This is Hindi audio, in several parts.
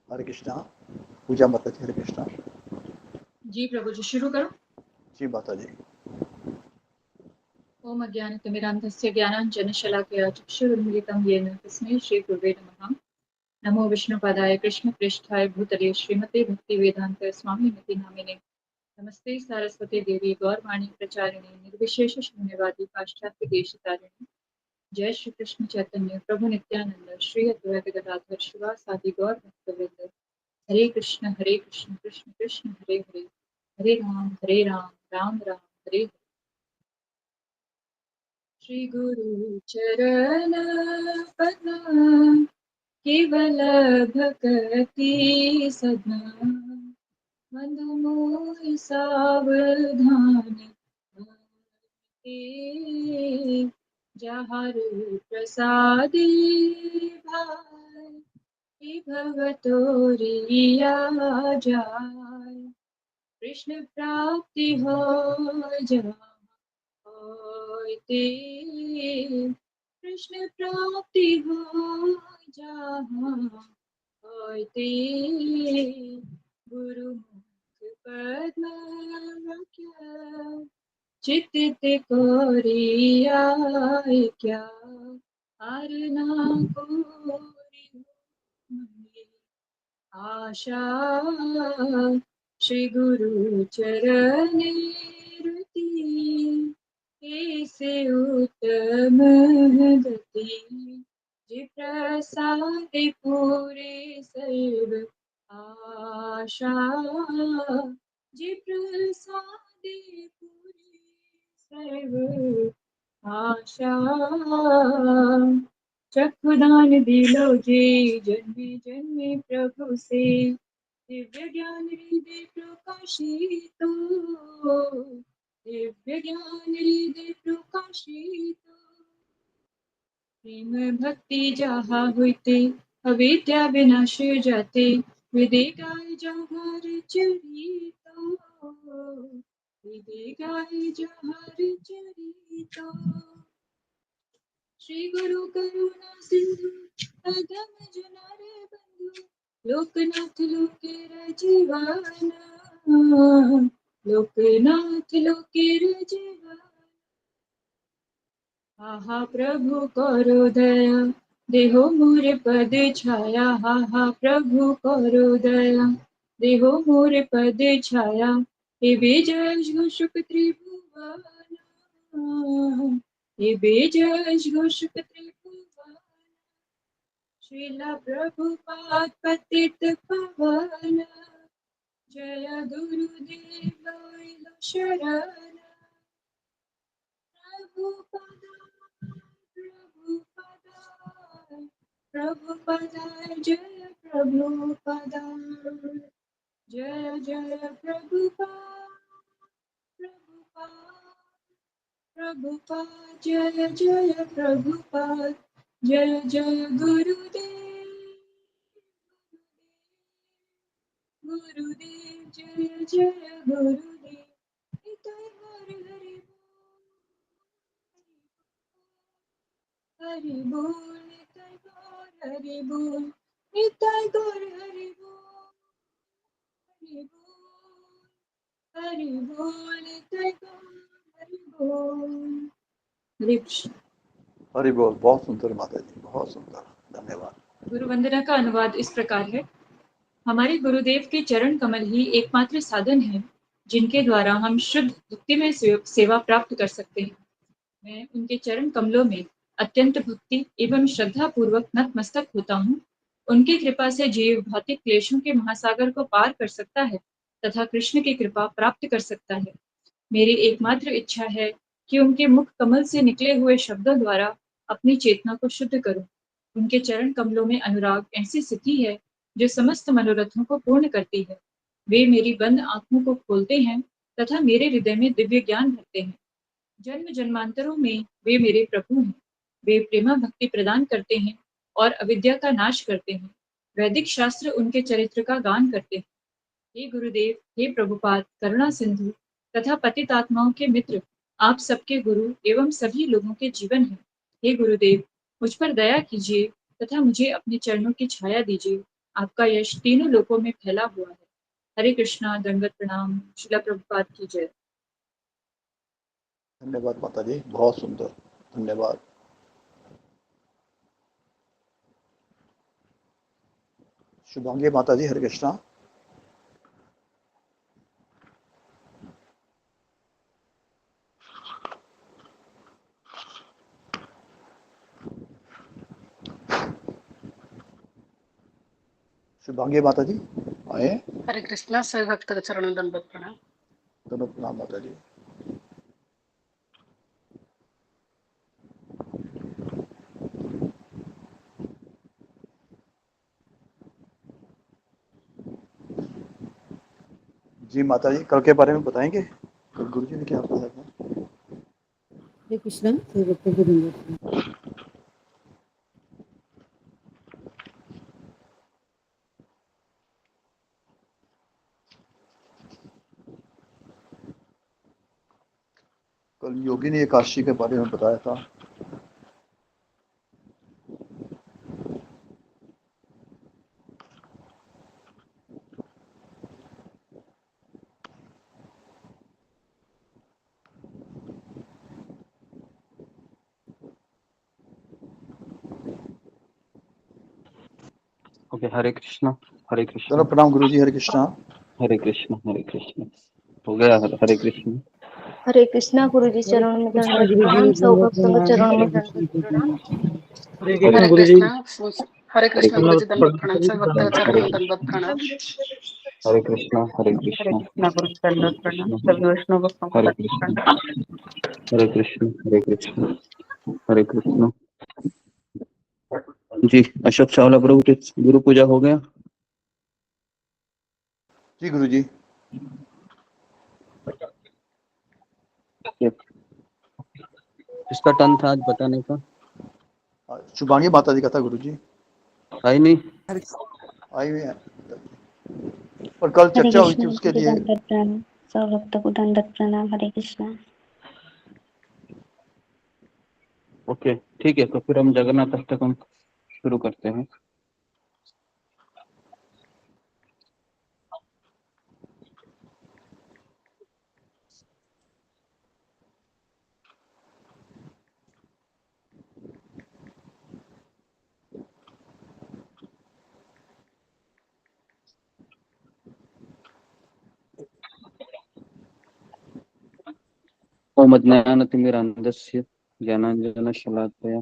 हरे कृष्णा। पूजा माता जी, हरे कृष्णा। जी प्रभु जी, शुरू करो। जी माता जी। ओम अज्ञानतिमिरान्धस्य ज्ञानाञ्जनशलाकया चक्षुरुन्मिलितं येन तस्मै श्रीगुरुवे नमः। नमो विष्णुपादाय कृष्णप्रेष्ठाय भूतले श्रीमते भक्तिवेदान्त स्वामिनिति नामिने। नमस्ते सारस्वती देवी गौरवाणी प्रचारिणे निर्विशेष शून्यवादी पाश्चात्य देशतारिणे। जय श्री कृष्ण चैतन्य प्रभु नित्यानंद श्री अद्वैत गदाधर शिवासादि गौर भक्तवृंद। हरे कृष्ण कृष्ण कृष्ण हरे हरे, हरे राम राम राम हरे हरे। श्री गुरु चरण पद्म केवल भक्ति सदा, मधु मोहि सावधान जहर प्रसादी भाई भव तोरिया जाय। कृष्ण प्राप्ति हो जाते, कृष्ण प्राप्ति हो जहाँ होते। गुरुमुख पद्म रखा चित्त कोरिया क्या, हर ना कोरि आशा। श्री गुरु चरणे रति, ऐसे उत्तम गति। जे प्रसाद पूरे सर्व आशा, जे प्रसाद पूरे सर्व आशा। चक्षुदान दिलो जी जन्मे जन्मे प्रभु से, दिव्य ज्ञान हृदय प्रकाशित, दिव्य ज्ञान हृदय प्रकाशित। प्रेम भक्ति जहाँ होते, अविद्या विनाश जाते। हृदय गाय जहाँ चरित, हृदय गाय जहाँ चरित। श्री गुरु करुणा सिंधु अगम जनारे बंधु, लोकनाथ लोके रजीवाना, लोकनाथ लोके रजीवाना। आहा प्रभु करो दया, देहो मोर पद छाया। हा प्रभु करो दया, देहो मोर पद छाया। हे बेजश घोषुक त्रिभुवन, हे बेजश घोषुक त्रिभुवन। श्रीला प्रभुपाद पतित पावन, जय गुरुदेव लैलो शरण। प्रभुपदाय जय प्रभुपदाय, जय जय प्रभुपाद, प्रभुपाद, प्रभुपाद जय जय प्रभुपाद, जय जय गुरुदेव, गुरुदेव जय जय गुरुदेव। निताय गौर हरि बोल, निताय गौर हरि बोल, निताय गौर हरि बोल, हरि बोल, हरि बोल, निताय गौर हरि बोल। हरे कृष्ण। हरि बोल। बहुत सुंदर माता जी, बहुत सुंदर। धन्यवाद। गुरु वंदना का अनुवाद इस प्रकार है। हमारे गुरुदेव के चरण कमल ही एकमात्र साधन है जिनके द्वारा हम शुद्ध भक्ति में सेवा प्राप्त कर सकते हैं। मैं उनके चरण कमलों में अत्यंत भक्ति एवं श्रद्धा पूर्वक नतमस्तक होता हूँ। उनकी कृपा से जीव भौतिक क्लेशों के महासागर को पार कर सकता है तथा कृष्ण की कृपा प्राप्त कर सकता है। मेरी एकमात्र इच्छा है कि उनके मुख कमल से निकले हुए शब्दों द्वारा अपनी चेतना को शुद्ध करूं। उनके चरण कमलों में अनुराग ऐसी स्थिति है जो समस्त मनोरथों को पूर्ण करती है। वे मेरी बंद आंखों को खोलते हैं तथा मेरे हृदय में दिव्य ज्ञान भरते हैं। जन्म जन्मांतरों में वे मेरे प्रभु हैं। वे प्रेमा भक्ति प्रदान करते हैं और अविद्या का नाश करते हैं। वैदिक शास्त्र उनके चरित्र का गान करते हैं। हे गुरुदेव, हे प्रभुपाद, करुणा सिंधु तथा पतित आत्माओं के मित्र, आप सबके गुरु एवं सभी लोगों के जीवन हैं। हे गुरुदेव, मुझ पर दया कीजिए तथा मुझे अपने चरणों की छाया दीजिए। आपका यश तीनों लोकों में फैला हुआ है। हरे कृष्णा, दंडवत प्रणाम। शिला प्रभुपाद की जय। धन्यवाद माता जी, बहुत सुंदर, धन्यवाद। शुभांगी माता जी, हरे कृष्णा। शुभांगी माता जी आए। हरे कृष्णा। सभी भक्त के चरणों में दंडवत प्रणाम। दोनों प्रणाम माता जी। जी माता जी, कल के बारे में बताएंगे? कल गुरु जी ने क्या बताया था? हरे कृष्णा। सभी भक्तों को दंडवत प्रणाम। कल योगी ने एकादशी के बारे में बताया था। ओके, हरे कृष्णा। हरे कृष्णा। दोनों प्रणाम गुरु जी, हरे कृष्णा। हरे कृष्णा। हरे कृष्णा। हो गया। हरे कृष्णा। हरे कृष्णा। गुरु जी हरे चरणों में कृष्णा दंडवत गुरु प्रणाम। जी, सब दंडवत भक्तों के प्रणाम। चरणों में हरे दंडवत कृष्ण प्रणाम। हरे हरे कृष्णा। कृष्णा। हरे हरे कृष्णा कृष्णा। गुरु जी, दंडवत प्रणाम। सभी भक्त के चरणों में दंडवत प्रणाम। हरे कृष्णा। हरे हरे कृष्णा। कृष्णा गुरु जी, दंडवत प्रणाम। कृष्ण। सभी वैष्णव भक्तों को हरे दंडवत कृष्ण। प्रणाम। हरे कृष्ण। हरे कृष्ण। हरे कृष्ण। जी, अशोक चावला प्रभु के गुरु पूजा हो गया। जी गुरु जी। किसका टर्न था आज बताने का? शुभांगी माता जी का था गुरु जी। आई नहीं। आई हुई है, पर कल हरे चर्चा हुई थी कृष्णा। उसके गुरु जी लिए। दंडवत प्रणाम। सब भक्तों को दंडवत प्रणाम। हरे कृष्णा। ओके, ठीक है, तो फिर हम जगन्नाथ अष्टकम शुरू करते हैं। ओम अज्ञानतिमिरान्धस्य ज्ञानाञ्जनशलाकया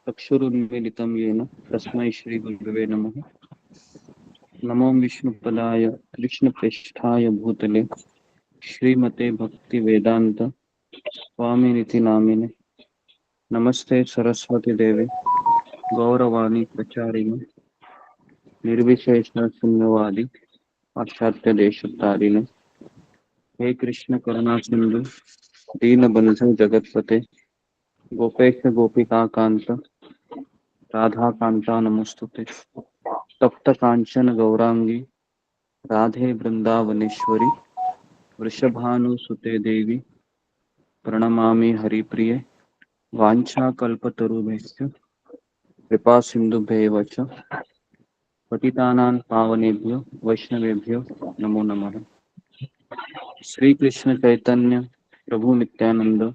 चक्षुरुन्मीलितं येन तस्मै श्रीगुरवे नमः। नमो विष्णुपदाय कृष्णप्रेष्ठाय भूतले श्रीमते भक्तिवेदान्त स्वामिनिति नामिने। नमस्ते सरस्वती देवे गौरवाणी प्रचारिणे निर्विशेष शून्यवादी पाश्चात्य देशतारिणे। हे कृष्ण करुणा सिंधु दीनबंधु जगतपते गोपेश गोपिका कांत राधा कांता नमस्तुते। तप्त कांचन गौरांगी राधे वृंदावनेश्वरी वृषभानुसुते देवी प्रणमामि हरिप्रिये। वाञ्छाकल्पतरुभ्यश्च कृपा सिन्धुभ्येव च पतितानां पावनेभ्यो वैष्णवेभ्यो नमो नमः। श्री कृष्ण चैतन्य प्रभु नित्यानंद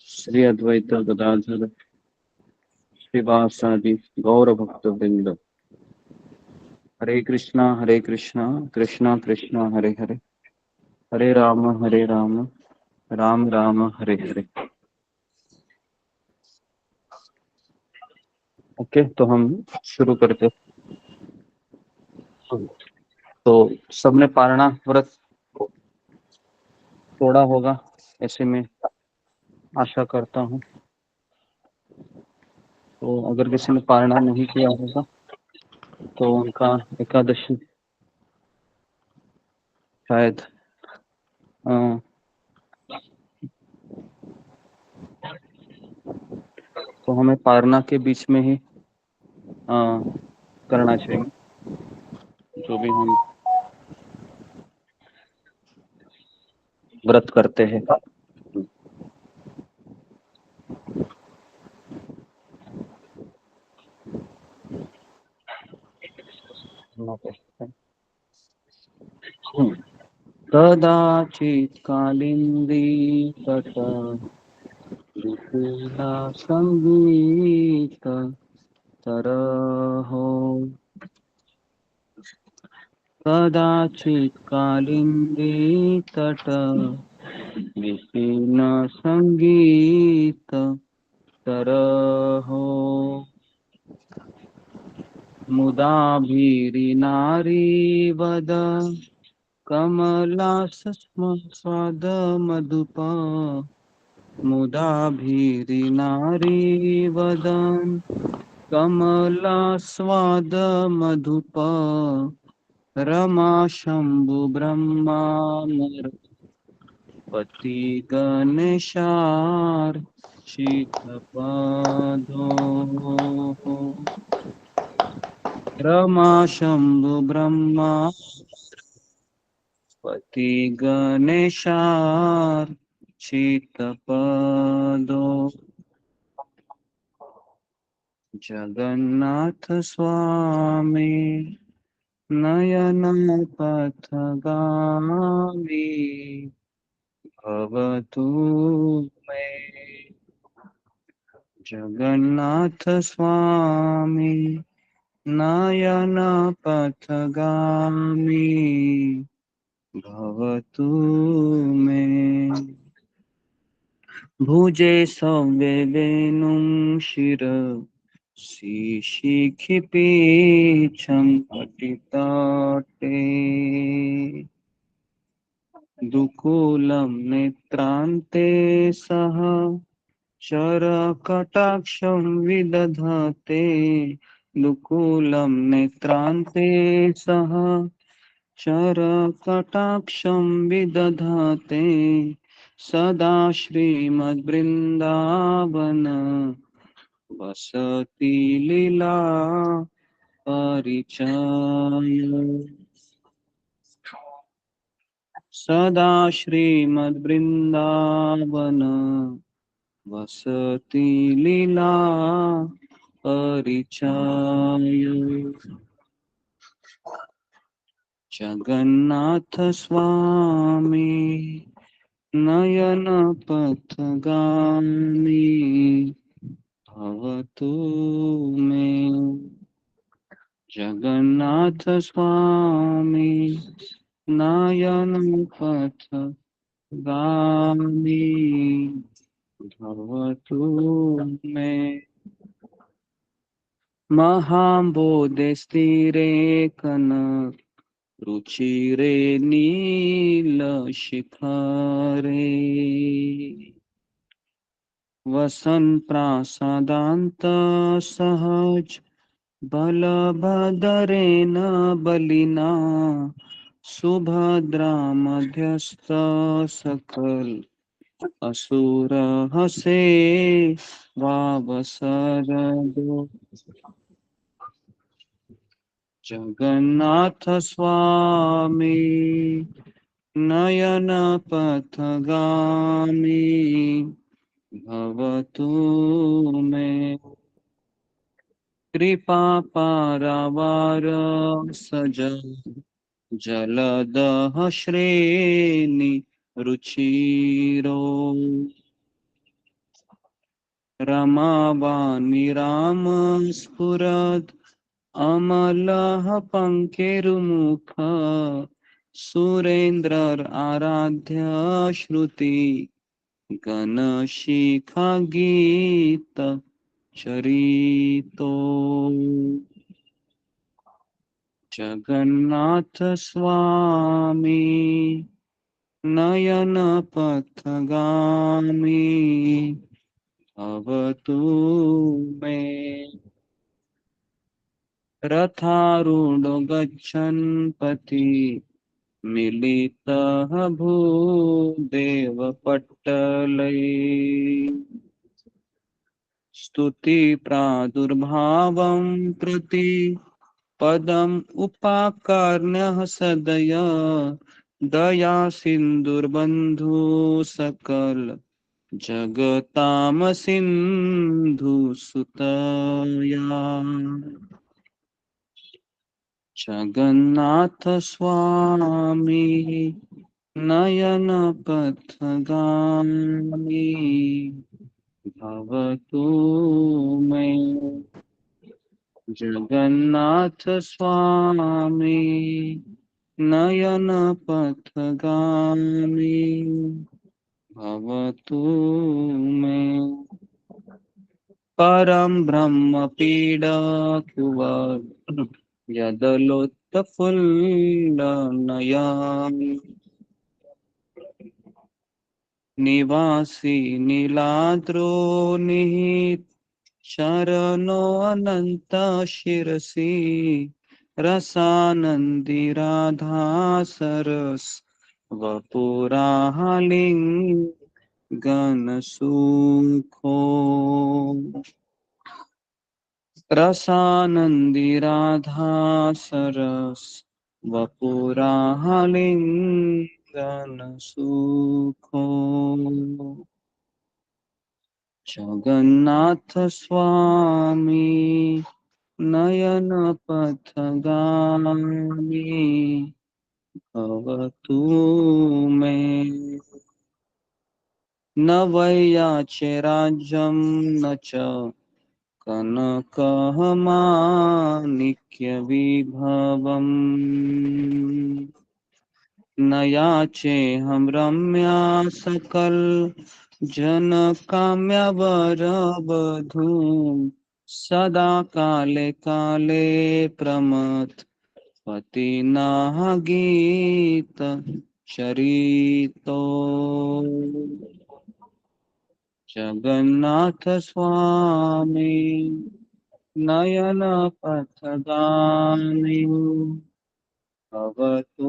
श्री अद्वैत गदाधर श्रीवासादि गौर भक्त वृंद। हरे कृष्णा कृष्णा कृष्णा हरे हरे, हरे राम राम राम हरे हरे। ओके, तो हम शुरू करते। तो सबने पारणा व्रत तोड़ा होगा, ऐसे में आशा करता हूँ। तो अगर किसी ने पारणा नहीं किया होगा तो उनका एकादशी शायद तो हमें पारणा के बीच में ही करना चाहिए, जो भी हम व्रत करते हैं। कदाचित् कालिन्दी तट विपुला संगीत तरहो कदाचित् कालिन्दी तट विपिन संगीत तरहो मुदाभिरिनारीवद कमलास्मस्वाद मधुप मुदाभिरिनारीवदन् कमलास्वाद मधुप रमा शंभु ब्रह्मामर पति गणेशार शीतपदो रमा शंभु ब्रह्मा पति गणेशार शीतपदो जगन्नाथ स्वामी नयन पथगामी भवतु मे जगन्नाथ स्वामी नयन पथगामी भवतु मे भुजे सव्ये वेणुं शिर शिखिपीछं पतितटे दुकूलं नेत्रान्ते सह शरकटाक्षं विदधते दुकूलं नेत्रान्ते सह शरकटाक्षं विदधते सदा श्रीमद्वृन्दावन वसति लीला परिचय सदा श्रीमद्वृन्दावन वसति लीला परिचय जगन्नाथ स्वामी नयन पथगामी भवतु मे जगन्नाथ स्वामी नयन पथगामी भवतु मे महाबोधि स्थिरे कनक रुचिरे नीलशिखरे वसन प्रासादान्त सहज बलभद्रेण बलिना सुभद्रा मध्यस्थ सकल असुर हसे वावसरदो जगन्नाथ स्वामी नयन पथगामी भवतु मे कृपा पारावार सज जलदः श्रेणी रुचिरो रमावाणी राम स्फुरद अमलः पंकेरुमुख सुरेंद्र आराध्य श्रुति गणशिखा गीत चरितो जगन्नाथ स्वामी नयन पथगामी भवतु मे रथारूढ़ गच्छन् पथि मिलितः भूदेव पट्टलै स्तुति प्रादुर्भावं प्रति पदम् उपाकर्ण्यः सदय दया सिन्धुर्बन्धु सकल जगताम सिन्धु सुतया जगन्नाथ स्वामी नयन पथगामी भवतु मे। जगन्नाथ स्वामी नयन पथगामी भवतु मे। परम ब्रह्म पीडा यदलोत्फुल्लनयामि निवासी नीलाद्रो निहित शरणो अनंत शिरसि रसानंदी राधा सरस वपुरालिंगन सुखो। रसानंदी राधा सरस वपुरालिंगन सुखो। जगन्नाथ स्वामी नयन पथगामी भवतु मे। न वैयाचे राज्यं न च कनकमाणिक्य विभवम् न याचे हम रम्या सकल जन काम्य वर वधूम सदा काले काले प्रमथ पतिनाह गीत चरितो। जगन्नाथ स्वामी नयन पथगामी भवतु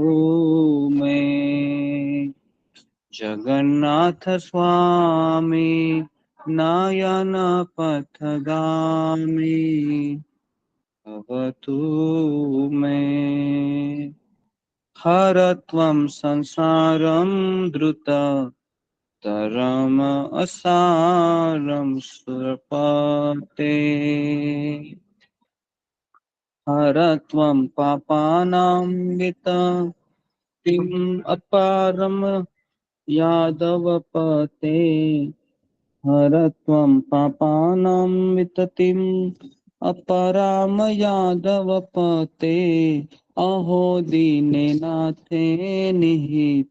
मे। जगन्नाथ स्वामी नयन पथगामी भवतु मे। हर त्वं संसारं द्रुत तरम असारं सुरपते। हर त्वं पापानां विततिम् अपारम यादवपते। हर त्वं पापानां विततिम् अपराम यादवपते। अहो दीननाथे निहित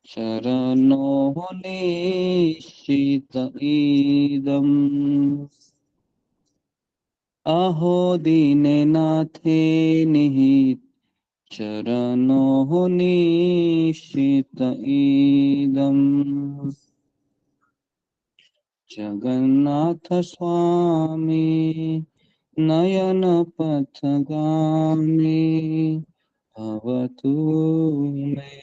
शरणो निश्चित इदम्। अहो दीननाथे निहित शरणो निश्चित इदम्। जगन्नाथ स्वामी नयन पथगामी भवतु मे।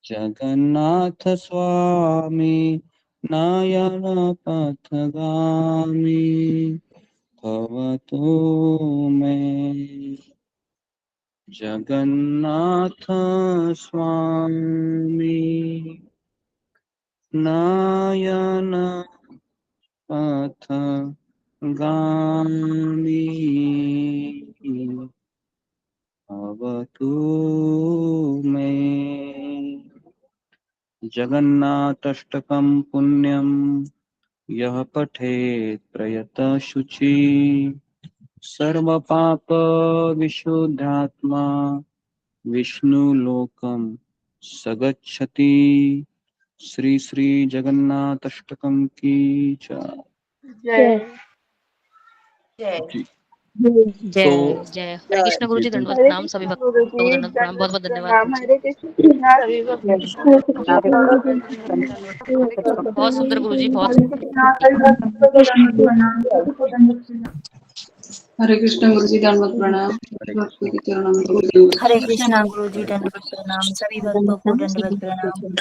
जगन्नाथ स्वामी नयन पथगामी भवतु मे। जगन्नाथ स्वामी नयन पथगामी भवतु मे। जगन्नाथाष्टकं पुण्यं यः पठेत् प्रयतः शुचि सर्वपाप विशुद्धात्मा विष्णुलोकं सगच्छति। श्री श्री जगन्नाथाष्टकम की जय। जी जय तो जय हरे कृष्ण गुरु जी जी, दंडवत हरे प्रणाम सभी कृष्ण भक्तों गुरु को, जी, दंडवत प्रणाम, बहुत दंडवत बहुत धन्यवाद प्रणाम। गुरु जी। हरे कृष्ण सभी भक्तों को बहुत सुंदर गुरु जी, बहुत हरे कृष्ण सभी भक्तों को दंडवत प्रणाम। हरे कृष्ण गुरु जी, दंडवत प्रणाम। हरे भक्तों कृष्ण। के चरणों में हरे कृष्णा गुरु जी, दंडवत प्रणाम सभी भक्तों को, दंडवत प्रणाम।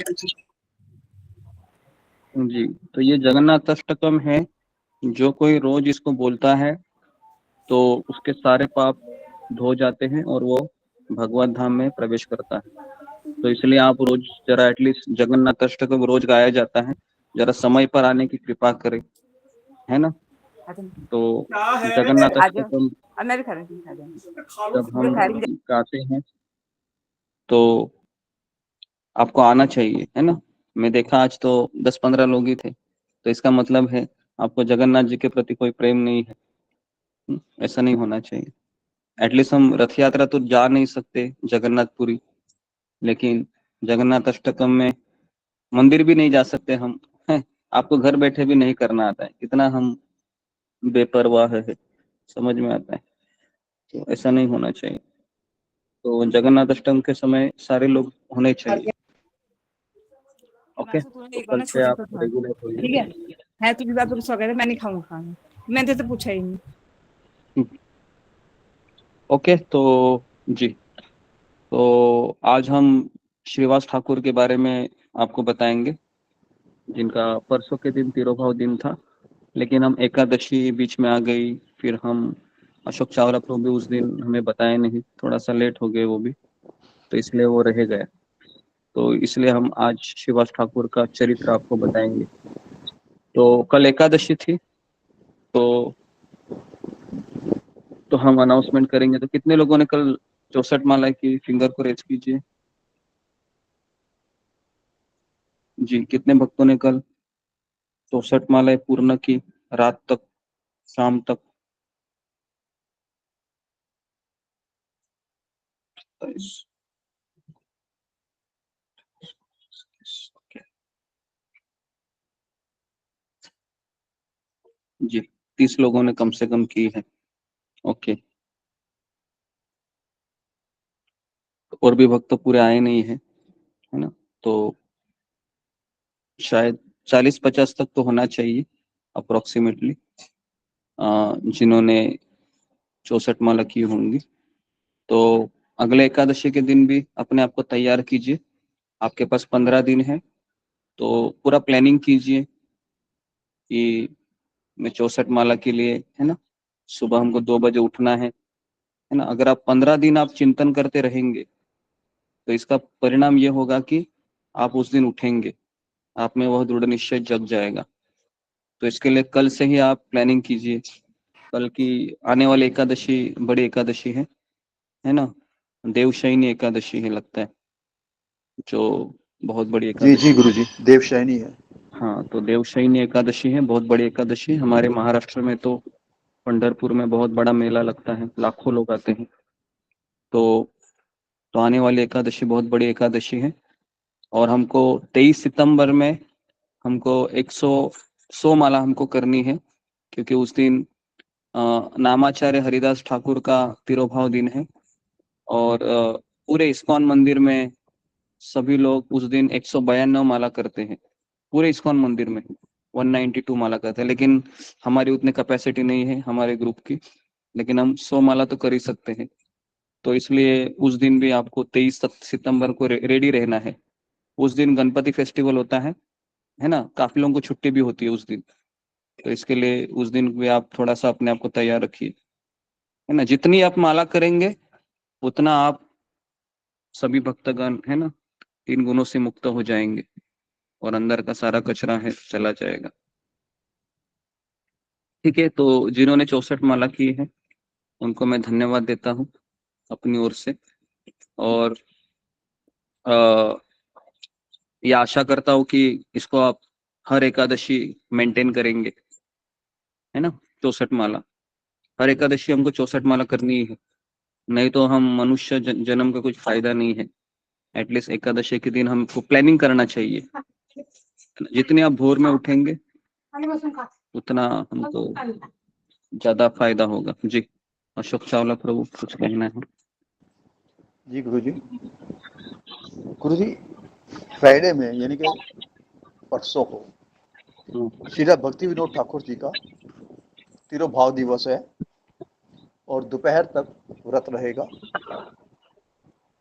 जी तो ये जगन्नाथ अष्टकम है, जो कोई रोज इसको बोलता है तो उसके सारे पाप धो जाते हैं और वो भगवत धाम में प्रवेश करता है। तो इसलिए आप रोज जरा एटलीस्ट जगन्नाथ अष्टकम रोज गाया जाता है, जरा समय पर आने की कृपा करें, है ना। तो जगन्नाथ अष्टकम मैं भी खा रही हूँ। जब हम गाते हैं तो आपको आना चाहिए, है ना। मैं देखा आज तो 10-15 लोग ही थे, तो इसका मतलब है आपको जगन्नाथ जी के प्रति कोई प्रेम नहीं है। ऐसा नहीं होना चाहिए। एटलीस्ट हम रथ यात्रा तो जा नहीं सकते जगन्नाथपुरी, लेकिन जगन्नाथ अष्टकम में मंदिर भी नहीं जा सकते हम, हैं। आपको घर बैठे भी नहीं करना आता है, कितना हम बेपरवाह है, समझ में आता है। तो ऐसा नहीं होना चाहिए। तो जगन्नाथ अष्टकम के समय सारे लोग होने चाहिए। ओके, तो कल से आप रेगुलर होइए। ठीक है तुझे बात तो सो गए, मैं नहीं खाऊंगा खाना, मैंने तो पूछा ही नहीं। ओके, तो जी, तो आज हम श्रीवास ठाकुर के बारे में आपको बताएंगे, जिनका परसों के दिन तिरुभाव दिन था, लेकिन हम एकादशी बीच में आ गई, फिर हम अशोक चावला प्रभु भी उस दिन हमें बताए नहीं, थोड़ा सा लेट हो गए वो भी, तो इसलिए वो रह गया। तो इसलिए हम आज श्रीवास ठाकुर का चरित्र आपको बताएंगे। तो कल एकादशी थी, तो हम अनाउंसमेंट करेंगे। तो कितने लोगों ने कल 64 माला की, फिंगर को रेज कीजिए जी। कितने भक्तों ने कल 64 मालाएं पूर्ण की, रात तक, शाम तक? जी, 30 लोगों ने कम से कम की है। ओके, और भी भक्त तो पूरे आए नहीं है, है ना। तो शायद 40-50 तक तो होना चाहिए अप्रोक्सीमेटली, जिन्होंने 64 माला की होंगी। तो अगले एकादशी के दिन भी अपने आप को तैयार कीजिए। आपके पास 15 दिन है, तो पूरा प्लानिंग कीजिए कि मैं 64 माला के लिए, है ना, सुबह हमको 2 बजे उठना है ना। अगर आप 15 दिन आप चिंतन करते रहेंगे, तो इसका परिणाम ये होगा कि आप उस दिन उठेंगे, आप में वह दृढ़ निश्चय जग जाएगा। तो इसके लिए कल से ही आप प्लानिंग कीजिए। कल की आने वाली एकादशी बड़ी एकादशी है ना, देवशयनी एकादशी है लगता है, जो बहुत बड़ी जी एकादशी। जी गुरुजी, देवशयनी है। हाँ, तो देवशयनी एकादशी है, बहुत बड़ी एकादशी। हमारे महाराष्ट्र में तो पंढरपुर में बहुत बड़ा मेला लगता है, लाखों लोग आते हैं। तो आने वाली एकादशी बहुत बड़ी एकादशी है, और हमको 23 सितंबर में हमको 100 माला हमको करनी है, क्योंकि उस दिन नामाचार्य हरिदास ठाकुर का तिरुभाव दिन है। और पूरे इस्कॉन मंदिर में सभी लोग उस दिन 192 माला करते हैं, पूरे इस्कॉन मंदिर में 192 माला करते हैं। लेकिन हमारी उतनी कैपेसिटी नहीं है हमारे ग्रुप की, लेकिन हम 100 माला तो कर ही सकते हैं। तो इसलिए उस दिन भी आपको 23 सितंबर को रेडी रहना है। उस दिन गणपति फेस्टिवल होता है ना, काफी लोगों को छुट्टी भी होती है उस दिन। तो इसके लिए उस दिन भी आप थोड़ा सा अपने आप को तैयार रखिए, है ना। जितनी आप माला करेंगे उतना आप सभी भक्तगण, है ना, 3 गुणों से मुक्त हो जाएंगे, और अंदर का सारा कचरा है चला जाएगा। ठीक है, तो जिन्होंने 64 माला की है उनको मैं धन्यवाद देता हूँ अपनी ओर से, और ये आशा करता हूँ कि इसको आप हर एकादशी मेंटेन करेंगे, है ना। 64 माला हर एकादशी हमको 64 माला करनी ही है, नहीं तो हम मनुष्य जन्म का कुछ फायदा नहीं है। एटलीस्ट एकादशी के दिन हमको प्लानिंग करना चाहिए। जितने आप भोर में उठेंगे उतना हमको ज्यादा फायदा होगा। जी, अशोक चावला प्रभु कुछ कहना है? जी गुरुजी, गुरुजी फ्राइडे में यानी कि परसों को श्री भक्ति विनोद ठाकुर जी का तिरुभाव दिवस है, और दोपहर तक व्रत रहेगा।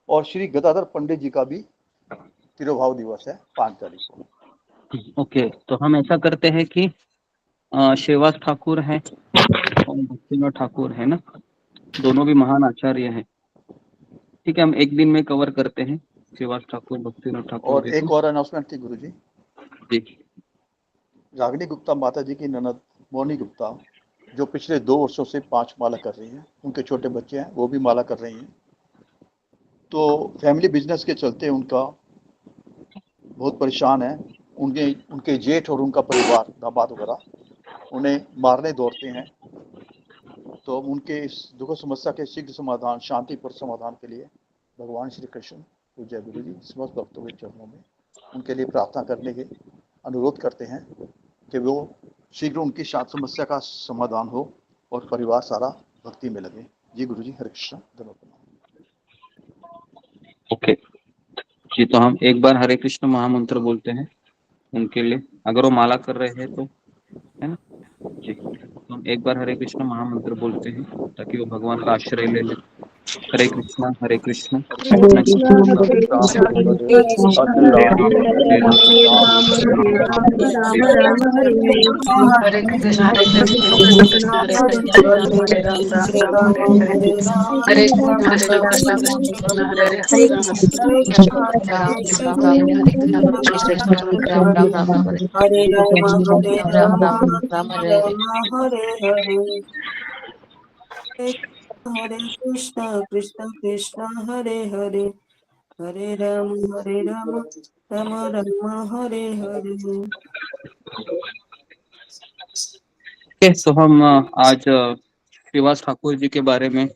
और श्री गदाधर पंडित जी का भी तिरुभाव दिवस है 5 तारीख को। ओके, तो हम ऐसा करते हैं कि श्रीवास ठाकुर है और भक्तिविनोद ठाकुर है ना, दोनों भी महान आचार्य हैं। ठीक है, हम एक दिन में कवर करते हैं श्रीवास ठाकुर, भक्तिविनोद ठाकुर और जी एक को। और अनाउंसमेंट थी गुरुजी, जी, रागिनी गुप्ता माता जी की ननद मोनी गुप्ता जो पिछले 2 वर्षों से 5 माला कर रही हैं। उनके छोटे बच्चे हैं, वो भी माला कर रही हैं। तो फैमिली बिजनेस के चलते उनका बहुत परेशान है। उनके जेठ और उनका परिवार, दामाद वगैरह उन्हें मारने दौड़ते हैं। तो उनके इस दुख समस्या के शीघ्र समाधान, शांतिपूर्ण समाधान के लिए भगवान श्री कृष्ण पूज्य गुरु जी समस्त भक्तों के चरणों में उनके लिए प्रार्थना करने के अनुरोध करते हैं कि वो शीघ्र उनकी समस्या का समाधान हो और परिवार सारा भक्ति में लगे। जी गुरु जी, हरे कृष्ण, धन्यवाद। ओके जी, तो हम एक बार हरे कृष्ण महामंत्र बोलते हैं उनके लिए, अगर वो माला कर रहे हैं तो, है ना जी। तो हम एक बार हरे कृष्ण महामंत्र बोलते हैं ताकि वो भगवान का आश्रय ले ले। हरे कृष्णा कृष्ण कृष्ण हरे कृष्णा हरे कृष्ण राम हरे राम राम राम राम हरे हरे कृष्ण हरे हरे कृष्ण हरे कृष्ण हरे राम राम राम हरे हरे हरे कृष्ण कृष्ण कृष्ण हरे हरे हरे राम राम राम हरे हरे कृष्ण कृष्ण राम राम राम राम हरे हरे राम राम राम हरे हरे हरे हरे कृष्ण कृष्ण कृष्ण हरे हरे हरे राम राम राम हरे हरे। तो हम आज श्रीवास ठाकुर जी के बारे में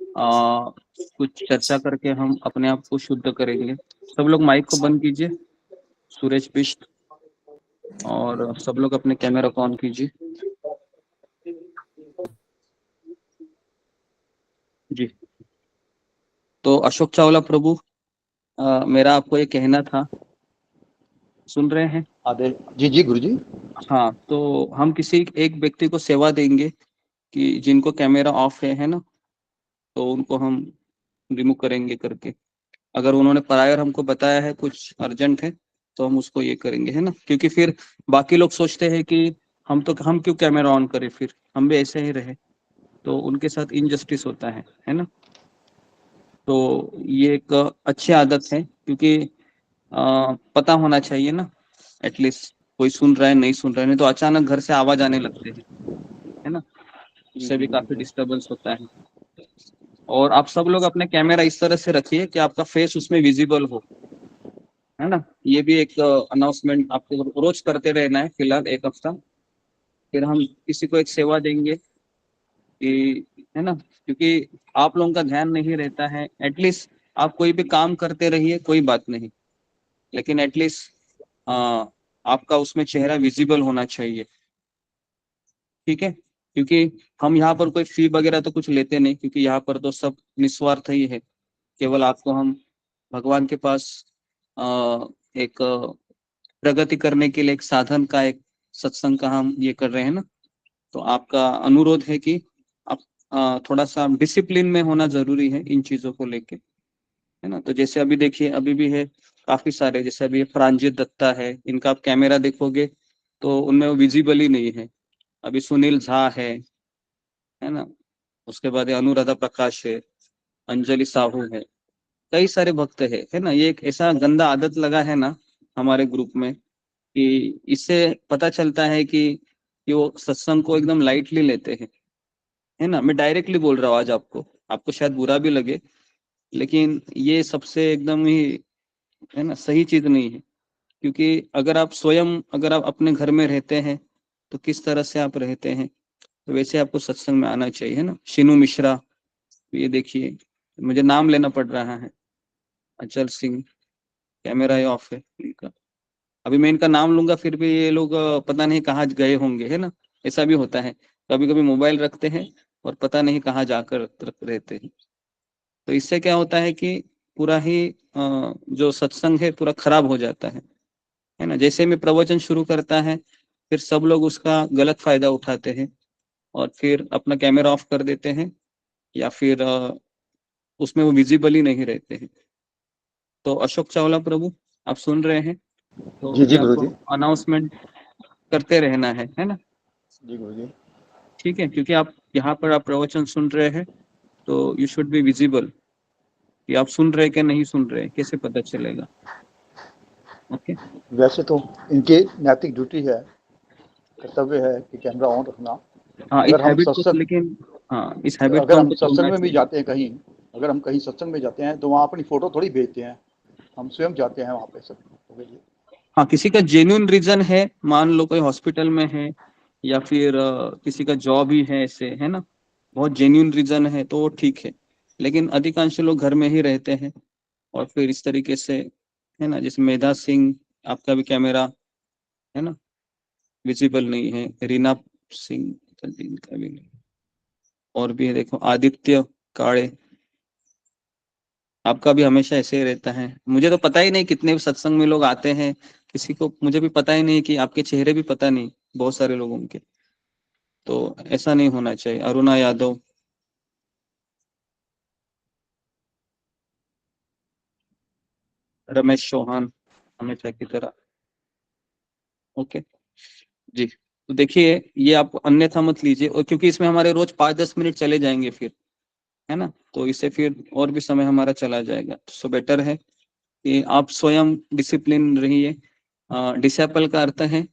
कुछ चर्चा करके हम अपने आप को शुद्ध करेंगे। सब लोग माइक को बंद कीजिए, सुरेश बिष्ट, और सब लोग अपने कैमरा को ऑन कीजिए जी। तो अशोक चावला प्रभु, मेरा आपको ये कहना था, सुन रहे हैं? आदेश। जी जी गुरु जी। हाँ, तो हम किसी एक व्यक्ति को सेवा देंगे कि जिनको कैमरा ऑफ है ना, तो उनको हम रिमूव करेंगे करके। अगर उन्होंने प्रायर हमको बताया है कुछ अर्जेंट है तो हम उसको ये करेंगे, है ना, क्योंकि फिर बाकी लोग सोचते हैं कि हम क्यों कैमरा ऑन करें, फिर हम भी ऐसे ही रहे, तो उनके साथ इनजस्टिस होता है ना। तो ये एक अच्छी आदत है, क्योंकि पता होना चाहिए ना, एटलीस्ट कोई सुन रहा है नहीं सुन रहा है, नहीं तो अचानक घर से आवाज आने लगते हैं, है ना, उससे भी काफी डिस्टरबेंस होता है। और आप सब लोग अपने कैमरा इस तरह से रखिए कि आपका फेस उसमें विजिबल हो, है ना। ये भी एक अनाउंसमेंट आपको रोज करते रहना है, फिलहाल 1 हफ्ता। फिर हम किसी को एक सेवा देंगे कि, है ना, क्योंकि आप लोगों का ध्यान नहीं रहता है। एटलीस्ट आप कोई भी काम करते रहिए, कोई बात नहीं, लेकिन एटलीस्ट आपका उसमें चेहरा विजिबल होना चाहिए, ठीक है। क्योंकि हम यहाँ पर कोई फी वगैरह तो कुछ लेते नहीं, क्योंकि यहाँ पर तो सब निस्वार्थ ही है। केवल आपको हम भगवान के पास एक प्रगति करने के लिए एक साधन का, एक सत्संग का हम ये कर रहे हैं ना। तो आपका अनुरोध है कि आप थोड़ा सा डिसिप्लिन में होना जरूरी है इन चीजों को लेके, है ना। तो जैसे अभी देखिए, अभी भी है काफी सारे, जैसे अभी प्रांजित दत्ता है, इनका आप कैमरा देखोगे तो उनमें वो विजिबल ही नहीं है। अभी सुनील झा है ना, उसके बाद अनुराधा प्रकाश है, अंजलि साहू है, कई सारे भक्त है ना। ये एक ऐसा गंदा आदत लगा है ना हमारे ग्रुप में, कि इससे पता चलता है कि वो सत्संग को एकदम लाइटली लेते हैं, है ना। मैं डायरेक्टली बोल रहा हूँ आज आपको शायद बुरा भी लगे, लेकिन ये सबसे एकदम ही, है ना, सही चीज नहीं है। क्योंकि अगर आप अपने घर में रहते हैं तो किस तरह से आप रहते हैं, तो वैसे आपको सत्संग में आना चाहिए, है ना। शिनू मिश्रा, ये देखिए, मुझे नाम लेना पड़ रहा है, अचल सिंह, कैमरा ही ऑफ है इनका। अभी मैं इनका नाम लूंगा फिर भी ये लोग पता नहीं कहाँ गए होंगे, है ना। ऐसा भी होता है, कभी कभी मोबाइल रखते हैं और पता नहीं कहाँ जाकर रहते हैं। तो इससे क्या होता है कि पूरा ही जो सत्संग है पूरा खराब हो जाता है ना। जैसे में प्रवचन शुरू करता है, फिर सब लोग उसका गलत फायदा उठाते हैं और फिर अपना कैमरा ऑफ कर देते हैं, या फिर उसमें वो विजिबल ही नहीं रहते हैं। तो अशोक चावला प्रभु, आप सुन रहे हैं, तो जी ये जी गुरु आपको जी। अनाउंसमेंट करते रहना है ना। जी गुरु जी। ठीक है, क्योंकि आप यहाँ पर आप प्रवचन सुन रहे हैं, तो यू शुड बी विजिबल, कि आप सुन रहे कि नहीं सुन रहे, कैसे पता चलेगा। ओके। वैसे तो इनकी नैतिक ड्यूटी है, कर्तव्य है कि कैमरा ऑन रखना, हाँ, इस अगर हम हैबिट को सत्संग लेकिन, हाँ, इस हैबिट अगर को हम हमको सत्संग तोड़ना में भी चाहिए। जाते हैं कहीं, अगर हम कहीं सत्संग में जाते हैं तो वहाँ अपनी फोटो थोड़ी भेजते हैं, हम स्वयं जाते हैं वहाँ पे सब फोटो के लिए। हाँ, किसी का जेन्युइन रीजन है, मान लो कोई हॉस्पिटल में है या फिर किसी का जॉब ही है, ऐसे है ना, बहुत जेन्युइन रीजन है तो वो ठीक है। लेकिन अधिकांश लोग घर में ही रहते हैं और फिर इस तरीके से, है ना, जैसे मेधा सिंह, आपका भी कैमरा, है ना, विजिबल नहीं है। रीना सिंह का भी नहीं। और भी है, देखो आदित्य काड़े, आपका भी हमेशा ऐसे ही रहता है। मुझे तो पता ही नहीं कितने सत्संग में लोग आते हैं, किसी को मुझे भी पता ही नहीं कि आपके चेहरे भी पता नहीं बहुत सारे लोगों के। तो ऐसा नहीं होना चाहिए। अरुणा यादव, रमेश चौहान, हमेशा की तरह। ओके जी। तो देखिए, ये आप अन्यथा मत लीजिए, और क्योंकि इसमें हमारे रोज 5-10 मिनट चले जाएंगे फिर, है ना, तो इससे फिर और भी समय हमारा चला जाएगा। सो बेटर है कि आप स्वयं डिसिप्लिन रहिए। डिसेपल का अर्थ है,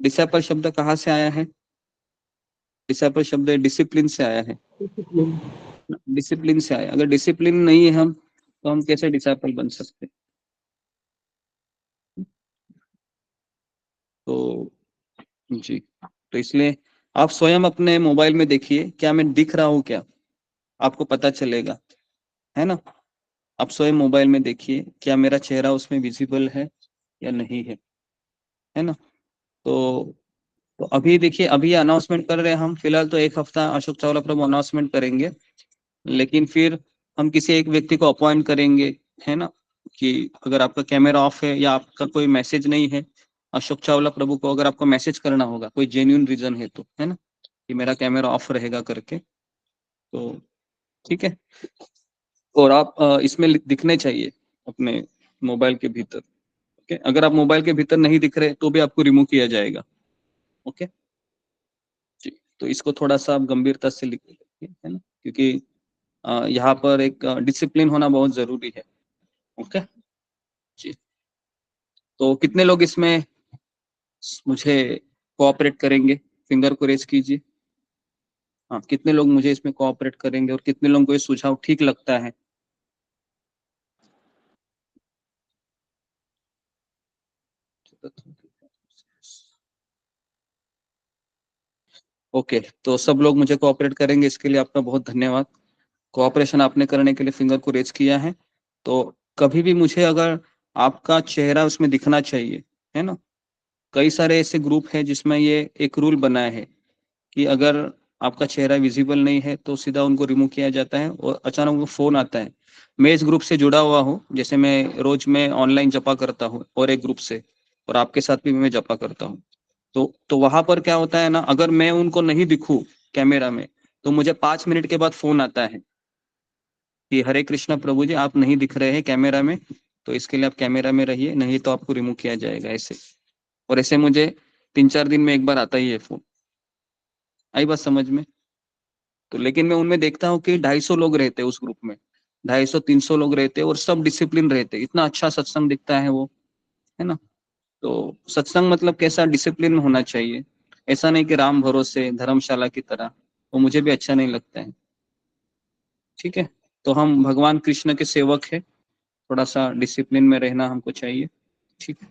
डिसेपल शब्द कहाँ से आया है? डिसेपल शब्द डिसिप्लिन से आया है। डिसिप्लिन से आया। अगर डिसिप्लिन नहीं है हम, तो हम कैसे डिसेपल बन सकते? तो जी, तो इसलिए आप स्वयं अपने मोबाइल में देखिए, क्या मैं दिख रहा हूँ क्या, आपको पता चलेगा, है ना। आप स्वयं मोबाइल में देखिए, क्या मेरा चेहरा उसमें विजिबल है या नहीं है ना। तो अभी देखिए, अभी अनाउंसमेंट कर रहे हैं हम, फिलहाल तो 1 हफ्ता अशोक चावला प्रभु अनाउंसमेंट करेंगे, लेकिन फिर हम किसी एक व्यक्ति को अपॉइंट करेंगे, है ना, कि अगर आपका कैमरा ऑफ है या आपका कोई मैसेज नहीं है, अशोक चावला प्रभु को अगर आपको मैसेज करना होगा, कोई जेन्युइन रीजन है तो, है ना, कि मेरा कैमरा ऑफ रहेगा करके, तो ठीक है। और आप इसमें दिखने चाहिए अपने मोबाइल के भीतर। ओके, अगर आप मोबाइल के भीतर नहीं दिख रहे तो भी आपको रिमूव किया जाएगा। ओके जी। तो इसको थोड़ा सा आप गंभीरता से लिखिए, है ना, क्योंकि यहाँ पर एक डिसिप्लिन होना बहुत जरूरी है। ओके जी। तो कितने लोग इसमें मुझे कोऑपरेट करेंगे? फिंगर को रेज कीजिए। हाँ, कितने लोग मुझे इसमें कोऑपरेट करेंगे और कितने लोगों को ये सुझाव ठीक लगता है? ओके, तो सब लोग मुझे कोऑपरेट करेंगे, इसके लिए आपका बहुत धन्यवाद। कोऑपरेशन आपने करने के लिए फिंगर को रेज किया है। तो कभी भी मुझे अगर आपका चेहरा उसमें दिखना चाहिए, है ना, कई सारे ऐसे ग्रुप हैं जिसमें ये एक रूल बनाया है कि अगर आपका चेहरा विजिबल नहीं है तो सीधा उनको रिमूव किया जाता है, और अचानक उनको फोन आता है। मैं इस ग्रुप से जुड़ा हुआ हूँ, जैसे मैं रोज में ऑनलाइन जपा करता हूँ और एक ग्रुप से, और आपके साथ भी मैं जपा करता हूँ। तो वहां पर क्या होता है ना, अगर मैं उनको नहीं दिखूं कैमरा में, तो मुझे 5 मिनट के बाद फोन आता है कि हरे कृष्णा प्रभु जी, आप नहीं दिख रहे हैं कैमरा में, तो इसके लिए आप कैमरा में रहिए, नहीं तो आपको रिमूव किया जाएगा, ऐसे। और ऐसे मुझे 3-4 दिन में एक बार आता ही है फोन। आई बात समझ में? तो लेकिन मैं उनमें देखता हूँ कि 250 लोग रहते हैं उस ग्रुप में, 250-300 लोग रहते हैं और सब डिसिप्लिन रहते हैं, इतना अच्छा सत्संग दिखता है वो, है ना। तो सत्संग मतलब कैसा डिसिप्लिन होना चाहिए, ऐसा नहीं कि राम भरोसे धर्मशाला की तरह, वो मुझे भी अच्छा नहीं लगता है। ठीक है, तो हम भगवान कृष्ण के सेवक है, थोड़ा सा डिसिप्लिन में रहना हमको चाहिए। ठीक है,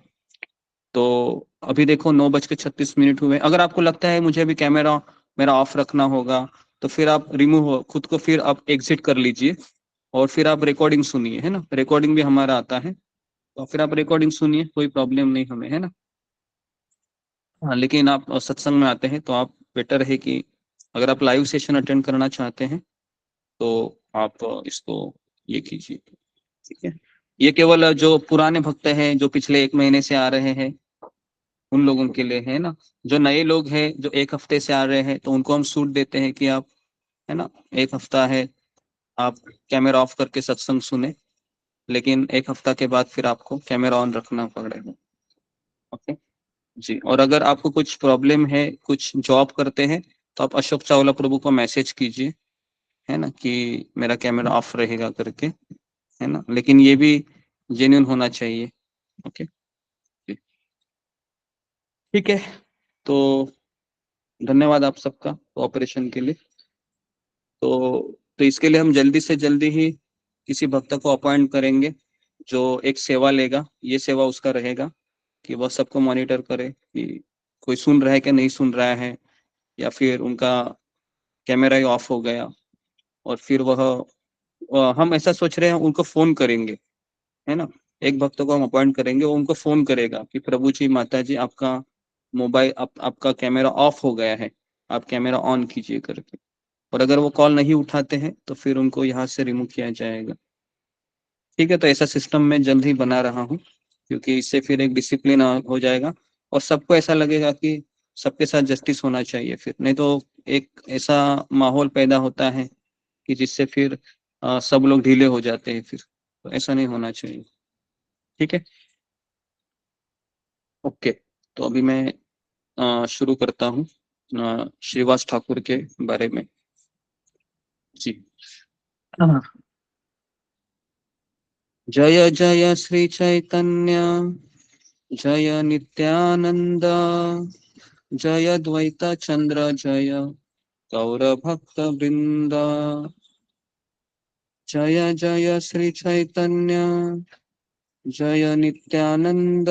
तो अभी देखो 9:36 हुए। अगर आपको लगता है मुझे अभी कैमरा मेरा ऑफ रखना होगा, तो फिर आप रिमूव हो खुद को, फिर आप एग्जिट कर लीजिए और फिर आप रिकॉर्डिंग सुनिए, है ना, रिकॉर्डिंग भी हमारा आता है, तो फिर आप रिकॉर्डिंग सुनिए, कोई प्रॉब्लम नहीं हमें, है ना। हाँ, लेकिन आप सत्संग में आते हैं तो आप बेटर है कि अगर आप लाइव सेशन अटेंड करना चाहते हैं तो आप इसको ये कीजिए। ठीक है, ये केवल जो पुराने भक्त हैं, जो पिछले 1 महीने से आ रहे हैं, उन लोगों के लिए है ना। जो नए लोग हैं, जो 1 हफ्ते से आ रहे हैं, तो उनको हम छूट देते हैं कि आप, है ना, 1 हफ्ता है, आप कैमरा ऑफ करके सत्संग सुने, लेकिन 1 हफ्ता के बाद फिर आपको कैमरा ऑन रखना पड़ेगा। ओके जी। और अगर आपको कुछ प्रॉब्लम है, कुछ जॉब करते हैं, तो आप अशोक चावला प्रभु को मैसेज कीजिए, है ना, कि मेरा कैमरा ऑफ रहेगा करके, है ना, लेकिन ये भी जेन्युइन होना चाहिए। ओके जी। ठीक है, तो धन्यवाद आप सबका कोऑपरेशन के लिए। तो इसके लिए हम जल्दी से जल्दी ही किसी भक्त को अपॉइंट करेंगे जो एक सेवा लेगा। ये सेवा उसका रहेगा कि वह सबको मॉनिटर करे कि कोई सुन रहा है कि नहीं सुन रहा है, या फिर उनका कैमरा ही ऑफ हो गया, और फिर हम ऐसा सोच रहे हैं उनको फोन करेंगे, है ना। एक भक्त को हम अपॉइंट करेंगे, वो उनको फोन करेगा कि प्रभु जी, माता जी, आपका मोबाइल आपका कैमरा ऑफ हो गया है, आप कैमरा ऑन कीजिए करके। और अगर वो कॉल नहीं उठाते हैं तो फिर उनको यहाँ से रिमूव किया जाएगा। ठीक है, तो ऐसा सिस्टम मैं जल्द ही बना रहा हूँ, क्योंकि इससे फिर एक डिसिप्लिन हो जाएगा और सबको ऐसा लगेगा कि सबके साथ जस्टिस होना चाहिए। फिर नहीं तो एक ऐसा माहौल पैदा होता है कि जिससे फिर सब लोग ढीले हो जाते हैं। फिर तो ऐसा नहीं होना चाहिए। ठीक है, ओके। तो अभी मैं शुरू करता हूँ श्रीवास ठाकुर के बारे में। जी, जय जय श्री चैतन्य, जय नित्यानंद, जय द्वैत चंद्र, जय गौर भक्त वृंद। जय जय श्री चैतन्य, जय नित्यानंद,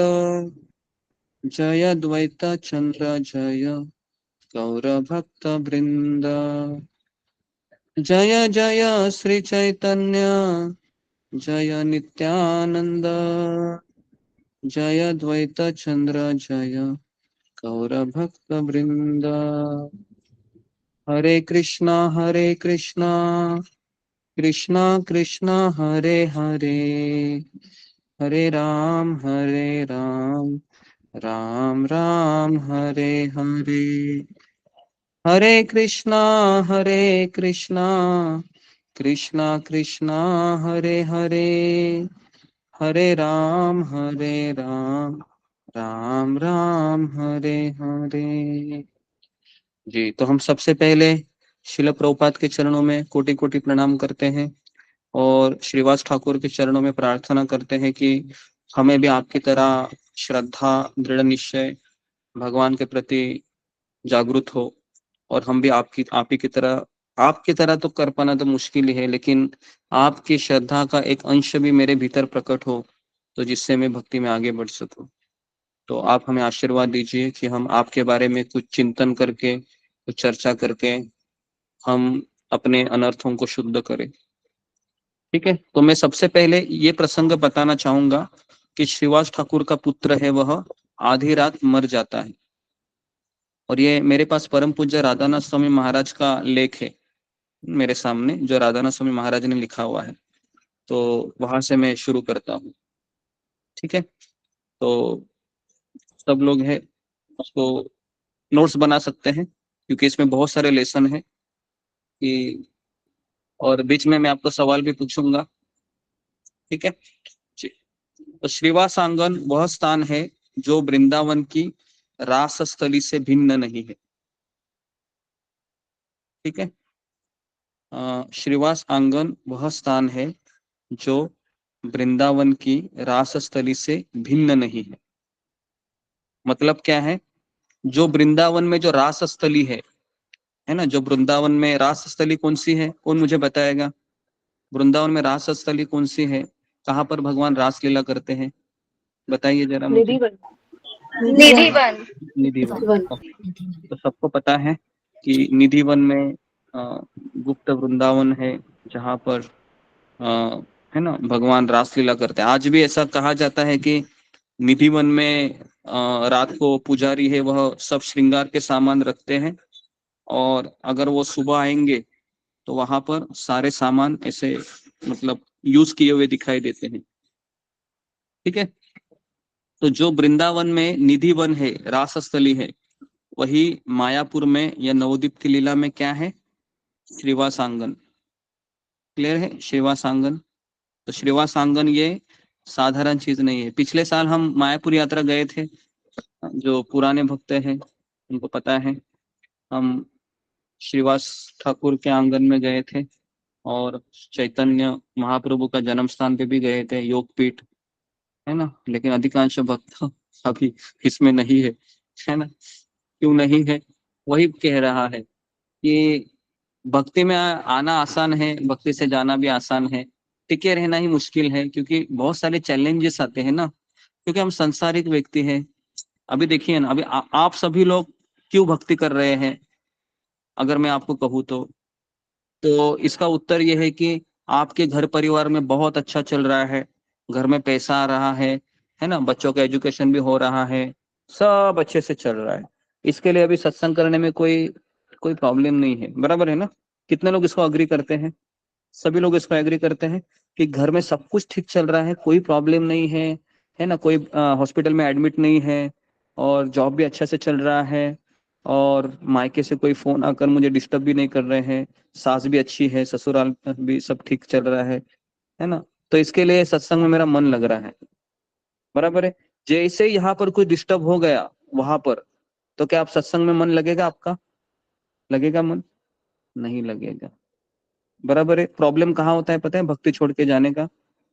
जय द्वैत चंद्र, जय गौर भक्त वृंद। जय जय श्री चैतन्य, जय नित्यानंद, जय द्वैत चंद्र, जय गौर भक्त वृंद। हरे कृष्णा कृष्णा कृष्णा हरे हरे, हरे राम राम राम हरे हरे। हरे कृष्णा कृष्णा कृष्णा हरे हरे, हरे राम राम राम हरे हरे। जी, तो हम सबसे पहले शिल प्रभुपाद के चरणों में कोटि कोटि प्रणाम करते हैं और श्रीवास ठाकुर के चरणों में प्रार्थना करते हैं कि हमें भी आपकी तरह श्रद्धा, दृढ़ निश्चय, भगवान के प्रति जागरूक हो, और हम भी आप ही की तरह, आपकी तरह तो कर पाना तो मुश्किल ही है, लेकिन आपकी श्रद्धा का एक अंश भी मेरे भीतर प्रकट हो, तो जिससे मैं भक्ति में आगे बढ़ सकूं। तो आप हमें आशीर्वाद दीजिए कि हम आपके बारे में कुछ चिंतन करके, कुछ चर्चा करके हम अपने अनर्थों को शुद्ध करें। ठीक है, तो मैं सबसे पहले ये प्रसंग बताना चाहूंगा कि श्रीवास ठाकुर का पुत्र है, वह आधी रात मर जाता है। और ये मेरे पास परम पूज्य राधानाथ स्वामी महाराज का लेख है मेरे सामने, जो राधानाथ स्वामी महाराज ने लिखा हुआ है। तो वहां से मैं शुरू करता हूँ। ठीक है, तो सब लोग हैं उसको नोट्स बना सकते हैं, क्योंकि इसमें बहुत सारे लेसन है कि, और बीच में मैं आपको सवाल भी पूछूंगा। ठीक है जी। तो श्रीवास आंगन वह स्थान है जो वृंदावन की रास स्थली से भिन्न नहीं है। ठीक है, श्रीवास आंगन वह स्थान है जो वृंदावन की रास स्थली से भिन्न नहीं है। मतलब क्या है, जो वृंदावन में जो रास स्थली है ना, जो वृंदावन में रास स्थली कौन सी है, कौन मुझे बताएगा? वृंदावन में रास स्थली कौन सी है, कहाँ पर भगवान रास लीला करते हैं? बताइए जरा मुझे। निधिवन। निधिवन। तो सबको पता है कि निधिवन में गुप्त वृंदावन है, जहाँ पर है ना भगवान रास लीला करते हैं। आज भी ऐसा कहा जाता है कि निधिवन में रात को पुजारी है वह सब श्रृंगार के सामान रखते हैं, और अगर वो सुबह आएंगे तो वहां पर सारे सामान ऐसे मतलब यूज किए हुए दिखाई देते हैं। ठीक है, तो जो वृंदावन में निधिवन है, रास स्थली है, वही मायापुर में या नवद्वीप की लीला में क्या है? श्रीवास आंगन। क्लियर है? श्रीवास आंगन। तो श्रीवास आंगन ये साधारण चीज नहीं है। पिछले साल हम मायापुर यात्रा गए थे, जो पुराने भक्त हैं उनको पता है, हम श्रीवास ठाकुर के आंगन में गए थे और चैतन्य महाप्रभु का जन्म स्थान पे भी गए थे, योगपीठ, है ना। लेकिन अधिकांश भक्त अभी इसमें नहीं है ना। क्यों नहीं है? वही कह रहा है कि भक्ति में आना आसान है, भक्ति से जाना भी आसान है, टिके रहना ही मुश्किल है, क्योंकि बहुत सारे चैलेंजेस आते हैं ना, क्योंकि हम संसारिक व्यक्ति हैं। अभी देखिए ना, अभी आप सभी लोग क्यों भक्ति कर रहे हैं, अगर मैं आपको कहूँ तो इसका उत्तर यह है कि आपके घर परिवार में बहुत अच्छा चल रहा है, घर में पैसा आ रहा है ना, बच्चों का एजुकेशन भी हो रहा है, सब अच्छे से चल रहा है। इसके लिए अभी सत्संग करने में कोई कोई प्रॉब्लम नहीं है, बराबर है ना? कितने लोग इसको अग्री करते हैं? सभी लोग इसको एग्री करते हैं कि घर में सब कुछ ठीक चल रहा है, कोई प्रॉब्लम नहीं है ना, कोई हॉस्पिटल में एडमिट नहीं है, और जॉब भी अच्छे से चल रहा है, और मायके से कोई फोन आकर मुझे डिस्टर्ब भी नहीं कर रहे हैं, सास भी अच्छी है, ससुराल भी सब ठीक चल रहा है ना, तो इसके लिए सत्संग में मेरा मन लग रहा है, बराबर है। जैसे यहाँ पर कोई डिस्टर्ब हो गया वहां पर, तो क्या आप सत्संग में मन लगेगा? आपका लगेगा मन? नहीं लगेगा, बराबर है। प्रॉब्लम कहाँ होता है पता है? भक्ति छोड़ के जाने का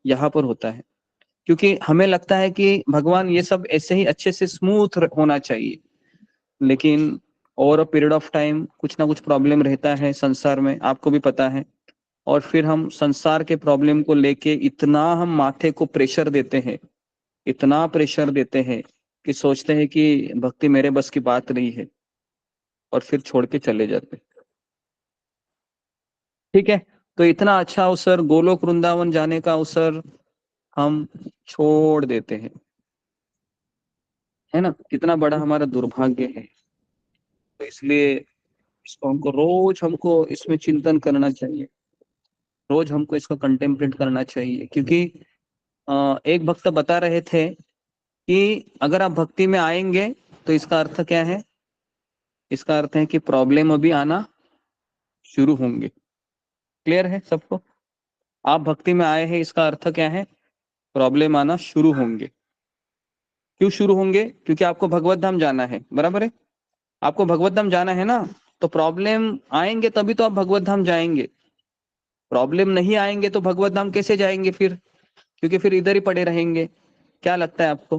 यहाँ पर होता है, क्योंकि हमें लगता है कि भगवान ये सब ऐसे ही अच्छे से स्मूथ होना चाहिए, लेकिन over a period of time कुछ ना कुछ प्रॉब्लम रहता है संसार में, आपको भी पता है। और फिर हम संसार के प्रॉब्लम को लेके इतना हम माथे को प्रेशर देते हैं, इतना प्रेशर देते हैं कि सोचते हैं कि भक्ति मेरे बस की बात नहीं है, और फिर छोड़ के चले जाते हैं। ठीक है, तो इतना अच्छा अवसर, गोलोक वृंदावन जाने का अवसर हम छोड़ देते हैं, है ना? कितना बड़ा हमारा दुर्भाग्य है। तो इसलिए इसको हमको इसमें चिंतन करना चाहिए, रोज हमको इसको कंटेम्पलेट करना चाहिए, क्योंकि एक भक्त बता रहे थे कि अगर आप भक्ति में आएंगे तो इसका अर्थ क्या है? इसका अर्थ है कि प्रॉब्लम अभी आना शुरू होंगे। क्लियर है सबको? आप भक्ति में आए हैं, इसका अर्थ क्या है? प्रॉब्लम आना शुरू होंगे। क्यों शुरू होंगे? क्योंकि आपको भगवत धाम जाना है, बराबर है। आपको भगवत धाम जाना है ना, तो प्रॉब्लम आएंगे तभी तो आप भगवत धाम जाएंगे। प्रॉब्लम नहीं आएंगे तो भगवत धाम कैसे जाएंगे फिर? क्योंकि फिर इधर ही पड़े रहेंगे। क्या लगता है आपको?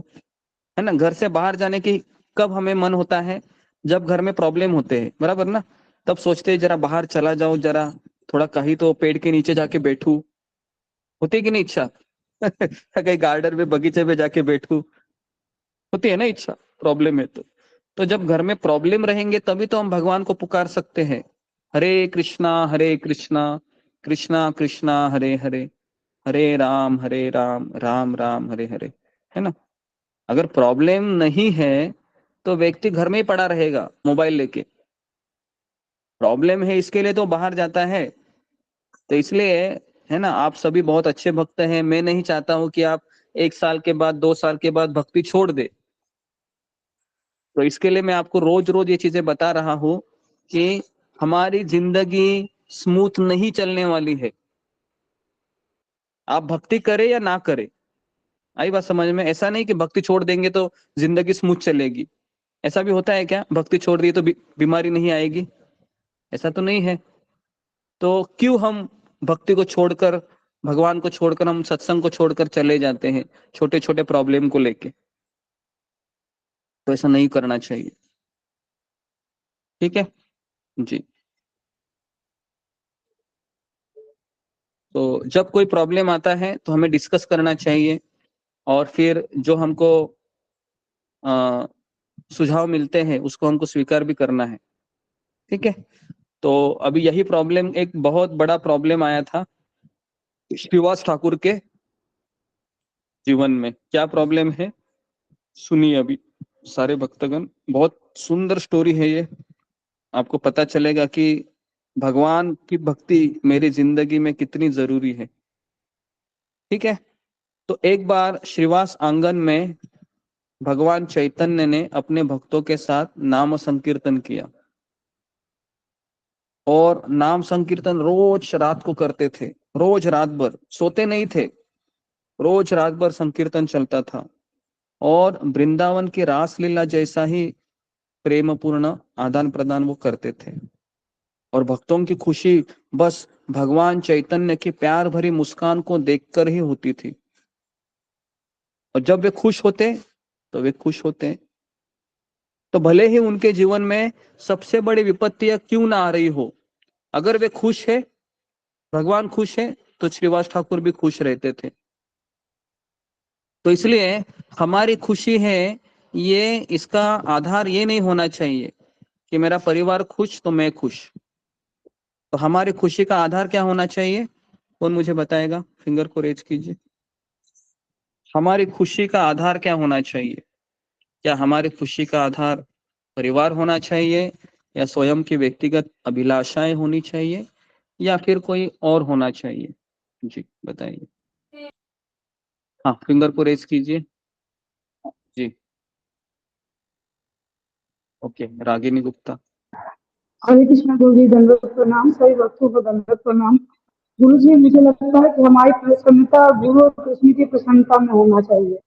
है ना, घर से बाहर जाने की कब हमें मन होता है? जब घर में प्रॉब्लम होते हैं, बराबर ना, तब सोचते हैं जरा बाहर चला जाओ, जरा थोड़ा कहीं तो पेड़ के नीचे जाके बैठूं। होती है कि नहीं इच्छा? कहीं गार्डन में, बगीचे में जाके बैठूं, होती है ना इच्छा? प्रॉब्लम है तो जब घर में प्रॉब्लम रहेंगे तभी तो हम भगवान को पुकार सकते हैं, हरे कृष्णा कृष्णा कृष्णा हरे हरे, हरे राम राम राम हरे हरे, है ना? अगर प्रॉब्लम नहीं है तो व्यक्ति घर में ही पड़ा रहेगा मोबाइल लेके। प्रॉब्लम है इसके लिए तो बाहर जाता है। तो इसलिए, है ना, आप सभी बहुत अच्छे भक्त हैं, मैं नहीं चाहता हूं कि आप 1 साल के बाद, 2 साल के बाद भक्ति छोड़ दे। तो इसके लिए मैं आपको रोज रोज ये चीजें बता रहा हूं कि हमारी जिंदगी स्मूथ नहीं चलने वाली है। आप भक्ति करें या ना करें, आई बात समझ में? ऐसा नहीं कि भक्ति छोड़ देंगे तो जिंदगी स्मूथ चलेगी। ऐसा भी होता है क्या? भक्ति छोड़ दी तो बीमारी नहीं आएगी? ऐसा तो नहीं है। तो क्यों हम भक्ति को छोड़कर, भगवान को छोड़कर, हम सत्संग को छोड़कर चले जाते हैं छोटे छोटे प्रॉब्लम को लेके? तो ऐसा नहीं करना चाहिए। ठीक है जी। तो जब कोई प्रॉब्लम आता है तो हमें डिस्कस करना चाहिए, और फिर जो हमको सुझाव मिलते हैं उसको हमको स्वीकार भी करना है। ठीक है, तो अभी यही प्रॉब्लम, एक बहुत बड़ा प्रॉब्लम आया था श्रीवास ठाकुर के जीवन में। क्या प्रॉब्लम है सुनिए अभी सारे भक्तगण, बहुत सुंदर स्टोरी है ये। आपको पता चलेगा कि भगवान की भक्ति मेरी जिंदगी में कितनी जरूरी है। ठीक है, तो एक बार श्रीवास आंगन में भगवान चैतन्य ने अपने भक्तों के साथ नाम संकीर्तन किया, और नाम संकीर्तन रोज रात को करते थे, रोज रात भर सोते नहीं थे, रोज रात भर संकीर्तन चलता था, और वृंदावन की रासलीला जैसा ही प्रेम पूर्ण आदान प्रदान वो करते थे। और भक्तों की खुशी बस भगवान चैतन्य की प्यार भरी मुस्कान को देखकर ही होती थी। और जब वे खुश होते तो वे खुश होते, तो भले ही उनके जीवन में सबसे बड़ी विपत्तियां क्यों ना आ रही हो, अगर वे खुश है, भगवान खुश है, तो श्रीवास ठाकुर भी खुश रहते थे। तो इसलिए हमारी खुशी है, ये इसका आधार ये नहीं होना चाहिए कि मेरा परिवार खुश तो मैं खुश। तो हमारी खुशी का आधार क्या होना चाहिए? कौन मुझे बताएगा? फिंगर को रेज कीजिए। हमारी खुशी का आधार क्या होना चाहिए? क्या हमारी खुशी का आधार परिवार होना चाहिए, या स्वयं की व्यक्तिगत अभिलाषाएं होनी चाहिए, या फिर कोई और होना चाहिए? जी बताइए। हाँ, फिंगर को रेज कीजिए। जी ओके, रागिनी गुप्ता। हरे कृष्ण गुरु जी, दंडवत प्रणाम। सभी भक्तों को दंडवत प्रणाम। गुरु जी, मुझे लगता है कि हमारी प्रसन्नता गुरु और कृष्ण की प्रसन्नता में होना चाहिए,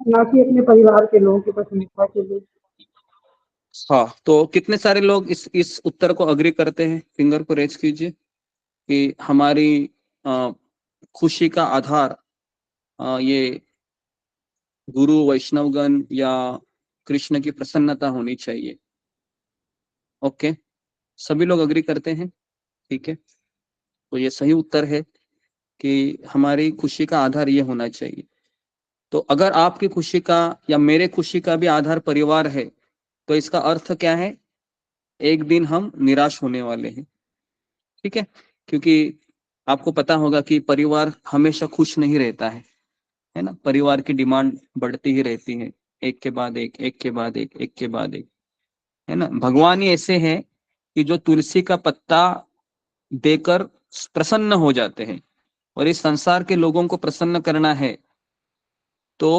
ना कि अपने परिवार के लोगों की प्रसन्नता के लिए। हाँ, तो कितने सारे लोग इस उत्तर को अग्री करते हैं? फिंगर को रेज कीजिए कि हमारी खुशी का आधार ये गुरु, वैष्णवगण या कृष्ण की प्रसन्नता होनी चाहिए। ओके, सभी लोग अग्री करते हैं, ठीक है। तो ये सही उत्तर है कि हमारी खुशी का आधार ये होना चाहिए। तो अगर आपकी खुशी का या मेरे खुशी का भी आधार परिवार है, तो इसका अर्थ क्या है? एक दिन हम निराश होने वाले हैं, ठीक है। क्योंकि आपको पता होगा कि परिवार हमेशा खुश नहीं रहता है ना। परिवार की डिमांड बढ़ती ही रहती है, एक के बाद एक, एक के बाद एक, एक के बाद एक, है ना। भगवान ही ऐसे हैं कि जो तुलसी का पत्ता देकर प्रसन्न हो जाते हैं, और इस संसार के लोगों को प्रसन्न करना है तो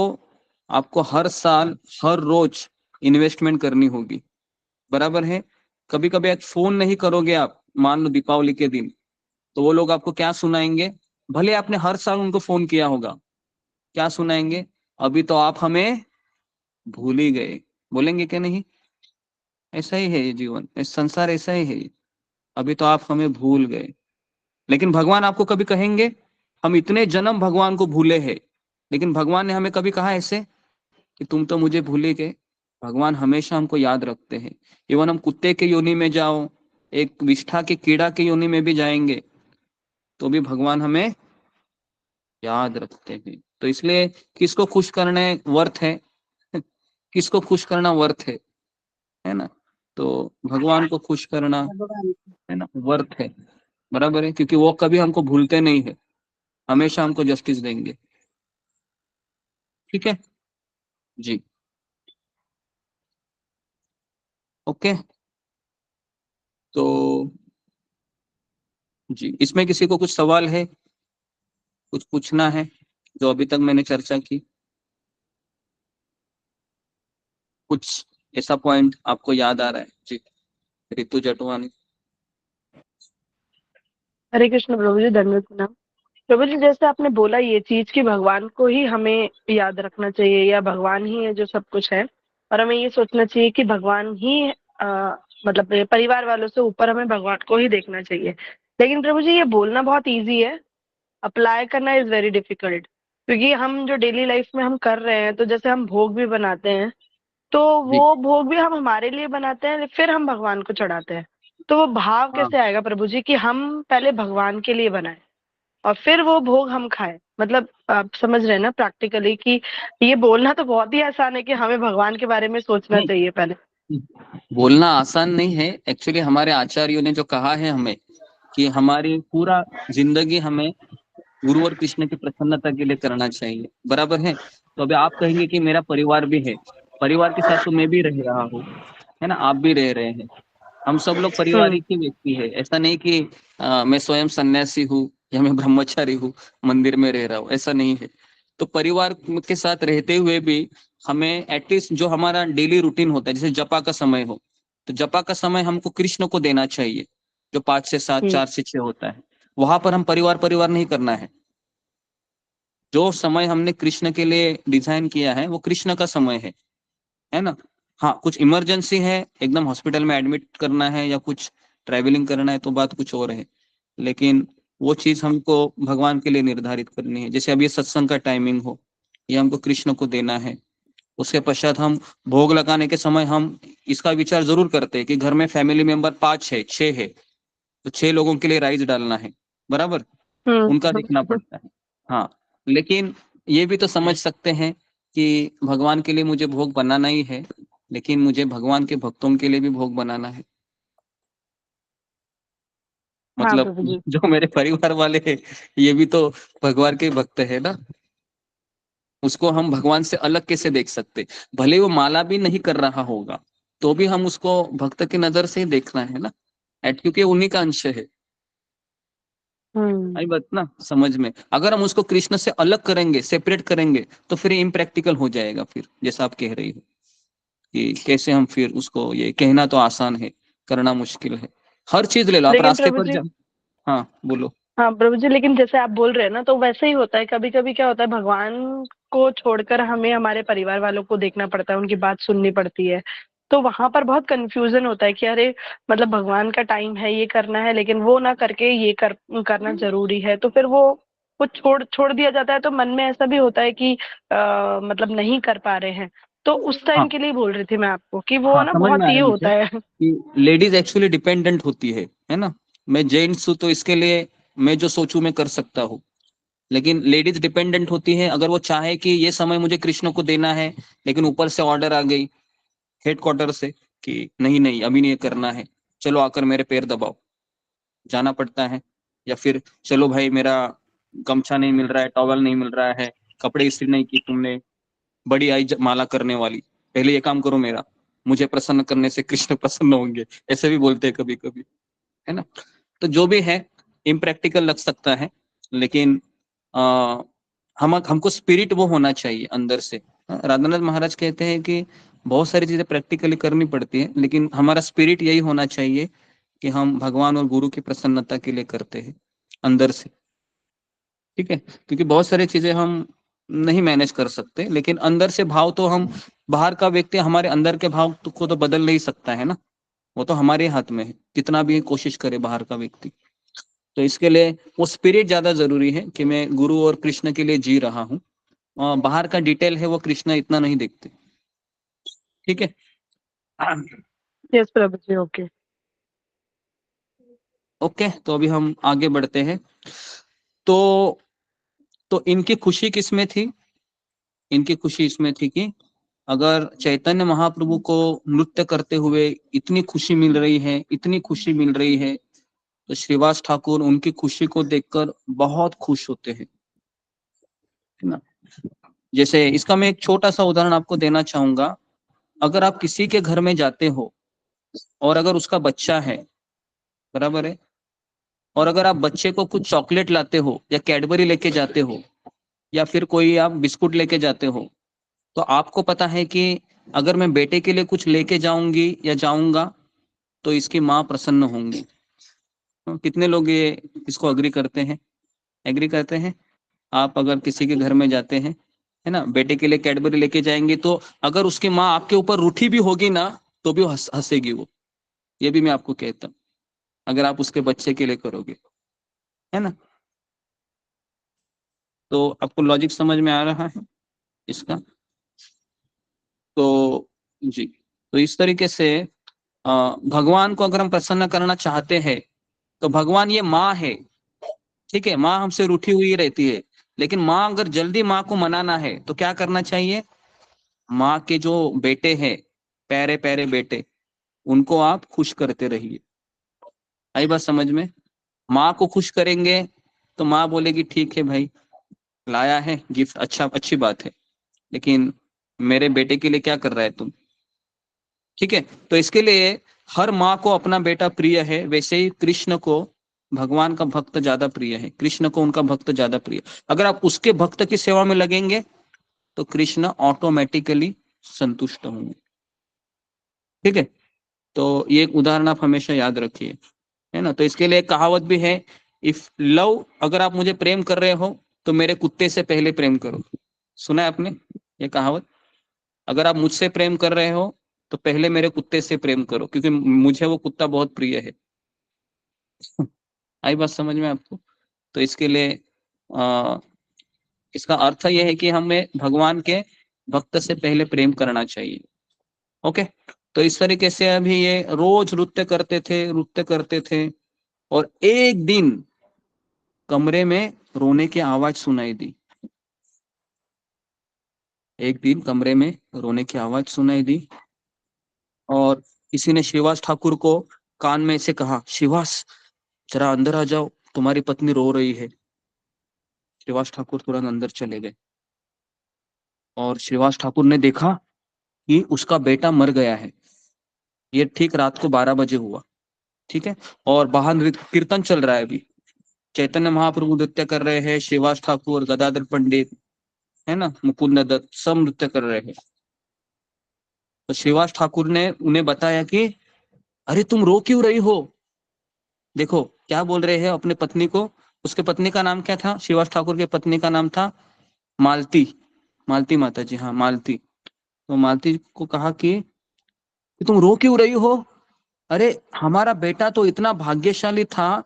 आपको हर साल हर रोज इन्वेस्टमेंट करनी होगी, बराबर है। कभी कभी एक फोन नहीं करोगे आप, मान लो दीपावली के दिन, तो वो लोग आपको क्या सुनाएंगे? भले आपने हर साल उनको फोन किया होगा, क्या सुनाएंगे? अभी तो आप हमें भूल ही गए, बोलेंगे क्या नहीं? ऐसा ही है ये जीवन, इस संसार ऐसा ही है। अभी तो आप हमें भूल गए। लेकिन भगवान आपको कभी कहेंगे? हम इतने जन्म भगवान को भूले हैं, लेकिन भगवान ने हमें कभी कहा ऐसे कि तुम तो मुझे भूल ही गए? भगवान हमेशा हमको याद रखते हैं। इवन हम कुत्ते के योनि में जाओ, एक विष्ठा के कीड़ा के योनि में भी जाएंगे, तो भी भगवान हमें याद रखते हैं। तो इसलिए किसको खुश करने वर्थ है? किसको खुश करना वर्थ है ना। तो भगवान को खुश करना, है ना, वर्थ है, बराबर है। क्योंकि वो कभी हमको भूलते नहीं है, हमेशा हमको जस्टिस देंगे, ठीक है जी। ओके, तो जी, इसमें किसी को कुछ सवाल है, कुछ पूछना है जो अभी तक मैंने चर्चा की? कुछ ऐसा पॉइंट आपको याद आ रहा है? जी, रितु जटवानी। हरे कृष्ण प्रभु जी, दंडवत प्रणाम। प्रभु जी, जैसे आपने बोला ये चीज कि भगवान को ही हमें याद रखना चाहिए, या भगवान ही है जो सब कुछ है, और हमें ये सोचना चाहिए कि भगवान ही मतलब परिवार वालों से ऊपर हमें भगवान को ही देखना चाहिए। लेकिन प्रभु जी, ये बोलना बहुत इजी है, अप्लाई करना इज वेरी डिफिकल्ट। क्योंकि हम जो डेली लाइफ में हम कर रहे हैं, तो जैसे हम भोग भी बनाते हैं, तो वो भोग भी हम हमारे लिए बनाते हैं, फिर हम भगवान को चढ़ाते हैं। तो वो भाव कैसे आएगा प्रभु जी कि हम पहले भगवान के लिए बनाए और फिर वो भोग हम खाएं? मतलब आप समझ रहे हैं ना प्रैक्टिकली कि ये बोलना तो बहुत ही आसान है कि हमें भगवान के बारे में सोचना चाहिए पहले। बोलना आसान नहीं है एक्चुअली। हमारे आचार्यों ने जो कहा है हमें कि हमारी पूरा जिंदगी हमें गुरु और कृष्ण की प्रसन्नता के लिए करना चाहिए, बराबर है। तो अभी आप कहेंगे कि मेरा परिवार भी है, परिवार के साथ तो मैं भी रह रहा हूँ, है ना, आप भी रह रहे हैं, हम सब लोग पारिवारिक ही व्यक्ति है। ऐसा नहीं कि मैं स्वयं सन्यासी हूँ या मैं ब्रह्मचारी हूँ, मंदिर में रह रहा हूँ, ऐसा नहीं है। तो परिवार के साथ रहते हुए भी हमें एटलीस्ट जो हमारा डेली रूटीन होता है, जैसे जपा का समय हो, तो जपा का समय हमको कृष्ण को देना चाहिए, जो 5 से 7, 4 से 6 होता है। वहां पर हम परिवार नहीं करना है। जो समय हमने कृष्ण के लिए डिजाइन किया है वो कृष्ण का समय है ना। हाँ, कुछ इमरजेंसी है, एकदम हॉस्पिटल में एडमिट करना है या कुछ ट्रैवलिंग करना है, तो बात कुछ और है। लेकिन वो चीज हमको भगवान के लिए निर्धारित करनी है। जैसे अब ये सत्संग का टाइमिंग हो, ये हमको कृष्ण को देना है, उसके पश्चात हम भोग लगाने के समय हम इसका विचार जरूर करते हैं कि घर में फैमिली मेंबर 5 है 6 है, तो 6 लोगों के लिए राइस डालना है, बराबर, उनका देखना पड़ता है। हाँ, लेकिन ये भी तो समझ सकते हैं कि भगवान के लिए मुझे भोग बनाना ही है, लेकिन मुझे भगवान के भक्तों के लिए भी भोग बनाना है। मतलब जो मेरे परिवार वाले हैं ये भी तो भगवान के भक्त है ना, उसको हम भगवान से अलग कैसे देख सकते? भले वो माला भी नहीं कर रहा होगा तो भी हम उसको भक्त की नजर से ही देखना है ना, क्योंकि उन्हीं का अंश है। आई बात ना समझ में? अगर हम उसको कृष्ण से अलग करेंगे, सेपरेट करेंगे, तो फिर इम्प्रैक्टिकल हो जाएगा। फिर जैसा आप कह रही हो कि कैसे हम फिर उसको, ये कहना तो आसान है, करना मुश्किल है। हर चीज ले लो आप रास्ते पर जा। हाँ बोलो। हाँ प्रभु जी, लेकिन जैसे आप बोल रहे हैं ना, तो वैसे ही होता है। कभी कभी क्या होता है, भगवान को छोड़कर हमें हमारे परिवार वालों को देखना पड़ता है, उनकी बात सुननी पड़ती है। तो वहां पर बहुत कंफ्यूजन होता है कि अरे मतलब भगवान का टाइम है, ये करना है, लेकिन वो ना करके ये करना जरूरी है। तो फिर वो छोड़ छोड़ दिया जाता है। तो मन में ऐसा भी होता है कि मतलब नहीं कर पा रहे हैं। तो उस टाइम के लिए बोल रही थी मैं आपको कि वो हाँ, ना समझ में बहुत आ ये रहा है मुझे होता है कि लेडीज एक्चुअली डिपेंडेंट होती है ना। मैं जेंट्स हूँ तो इसके लिए मैं जो सोचूं मैं कर सकता हूँ, लेकिन लेडीज डिपेंडेंट होती है। अगर वो चाहे कि ये समय मुझे कृष्ण को देना है, लेकिन ऊपर से ऑर्डर आ गई हेडक्वार्टर से कि नहीं नहीं अभी नहीं करना है, चलो आकर मेरे पैर दबाओ, जाना पड़ता है। या फिर चलो भाई मेरा गमछा नहीं मिल रहा है, टॉवल नहीं मिल रहा है, कपड़े इस्त्री नहीं की तुमने, बड़ी आई माला करने वाली, पहले ये काम करो मेरा, मुझे प्रसन्न करने से कृष्ण प्रसन्न होंगे, ऐसे भी बोलते हैं कभी कभी, है ना। तो जो भी है इम्प्रैक्टिकल लग सकता है, लेकिन हमको स्पिरिट वो होना चाहिए अंदर से। राधानाथ महाराज कहते हैं कि बहुत सारी चीजें प्रैक्टिकली करनी पड़ती है, लेकिन हमारा स्पिरिट यही होना चाहिए कि हम भगवान और गुरु की प्रसन्नता के लिए करते हैं अंदर से। ठीक है, क्योंकि बहुत सारी चीजें हम नहीं मैनेज कर सकते, लेकिन अंदर से भाव तो हम, बाहर का व्यक्ति हमारे अंदर के भाव को तो बदल नहीं सकता है ना, वो तो हमारे हाथ में है, कितना भी कोशिश करे बाहर का व्यक्ति। तो इसके लिए वो स्पिरिट ज्यादा जरूरी है कि मैं गुरु और कृष्ण के लिए जी रहा हूँ। बाहर का डिटेल है वो कृष्ण इतना नहीं देखते। ठीक है। यस प्रभु जी, ओके ओके, तो अभी हम आगे बढ़ते हैं। तो इनकी खुशी किसमें थी? इनकी खुशी इसमें थी कि अगर चैतन्य महाप्रभु को नृत्य करते हुए इतनी खुशी मिल रही है, इतनी खुशी मिल रही है, तो श्रीवास ठाकुर उनकी खुशी को देखकर बहुत खुश होते हैं, है ना। जैसे इसका मैं एक छोटा सा उदाहरण आपको देना चाहूंगा। अगर आप किसी के घर में जाते हो और अगर उसका बच्चा है, बराबर है, और अगर आप बच्चे को कुछ चॉकलेट लाते हो या कैडबरी लेके जाते हो या फिर कोई आप बिस्कुट लेके जाते हो, तो आपको पता है कि अगर मैं बेटे के लिए कुछ लेके जाऊंगी या जाऊंगा तो इसकी माँ प्रसन्न होंगी। कितने लोग ये इसको अग्री करते हैं? एग्री करते हैं? आप अगर किसी के घर में जाते हैं, है ना, बेटे के लिए कैडबरी लेके जाएंगे, तो अगर उसकी माँ आपके ऊपर रूठी भी होगी ना तो भी हंसेगी वो। ये भी मैं आपको कहता हूँ, अगर आप उसके बच्चे के लिए करोगे, है ना। तो आपको लॉजिक समझ में आ रहा है इसका? तो जी, तो इस तरीके से भगवान को अगर हम प्रसन्न करना चाहते हैं तो भगवान ये माँ है, ठीक है, माँ हमसे रूठी हुई रहती है, लेकिन माँ अगर जल्दी माँ को मनाना है तो क्या करना चाहिए? माँ के जो बेटे हैं, प्यारे प्यारे बेटे, उनको आप खुश करते रहिए। आई बात समझ में? माँ को खुश करेंगे तो माँ बोलेगी ठीक है भाई, लाया है गिफ्ट, अच्छा, अच्छी बात है, लेकिन मेरे बेटे के लिए क्या कर रहा है तुम? ठीक है, तो इसके लिए हर माँ को अपना बेटा प्रिय है, वैसे ही कृष्ण को भगवान का भक्त ज्यादा प्रिय है, कृष्ण को उनका भक्त ज्यादा प्रिय। अगर आप उसके भक्त की सेवा में लगेंगे तो कृष्ण ऑटोमेटिकली संतुष्ट होंगे। ठीक है, तो ये एक उदाहरण आप हमेशा याद रखिए, है ना। तो इसके लिए एक कहावत भी है, इफ लव, अगर आप मुझे प्रेम कर रहे हो तो मेरे कुत्ते से पहले प्रेम करो। सुना है आपने ये कहावत? अगर आप मुझसे प्रेम कर रहे हो तो पहले मेरे कुत्ते से प्रेम करो, क्योंकि मुझे वो कुत्ता बहुत प्रिय है। आई बात समझ में आपको? तो इसके लिए इसका अर्थ यह है कि हमें भगवान के भक्त से पहले प्रेम करना चाहिए। ओके, तो इस तरीके से अभी ये रोज नृत्य करते थे और एक दिन कमरे में रोने की आवाज सुनाई दी। एक दिन कमरे में रोने की आवाज सुनाई दी और किसी ने श्रीवास ठाकुर को कान में से कहा, श्रीवास जरा अंदर आ जाओ, तुम्हारी पत्नी रो रही है। श्रीवास ठाकुर तुरंत अंदर चले गए और श्रीवास ठाकुर ने देखा कि उसका बेटा मर गया है। ये ठीक रात को 12 बजे हुआ, ठीक है, और बाहर कीर्तन चल रहा है। अभी चैतन्य महाप्रभु नृत्य कर रहे हैं, श्रीवास ठाकुर, गदाधर पंडित, है ना, मुकुंद दत्त, सब नृत्य कर रहे हैं। तो श्रीवास ठाकुर ने उन्हें बताया कि अरे तुम रो क्यों रही हो? देखो क्या बोल रहे हैं अपने पत्नी को। उसके पत्नी का नाम क्या था? श्रीवास ठाकुर के पत्नी का नाम था मालती, मालती माता जी, हाँ मालती। तो मालती को कहा कि तुम रो क्यों रही हो? अरे हमारा बेटा तो इतना भाग्यशाली था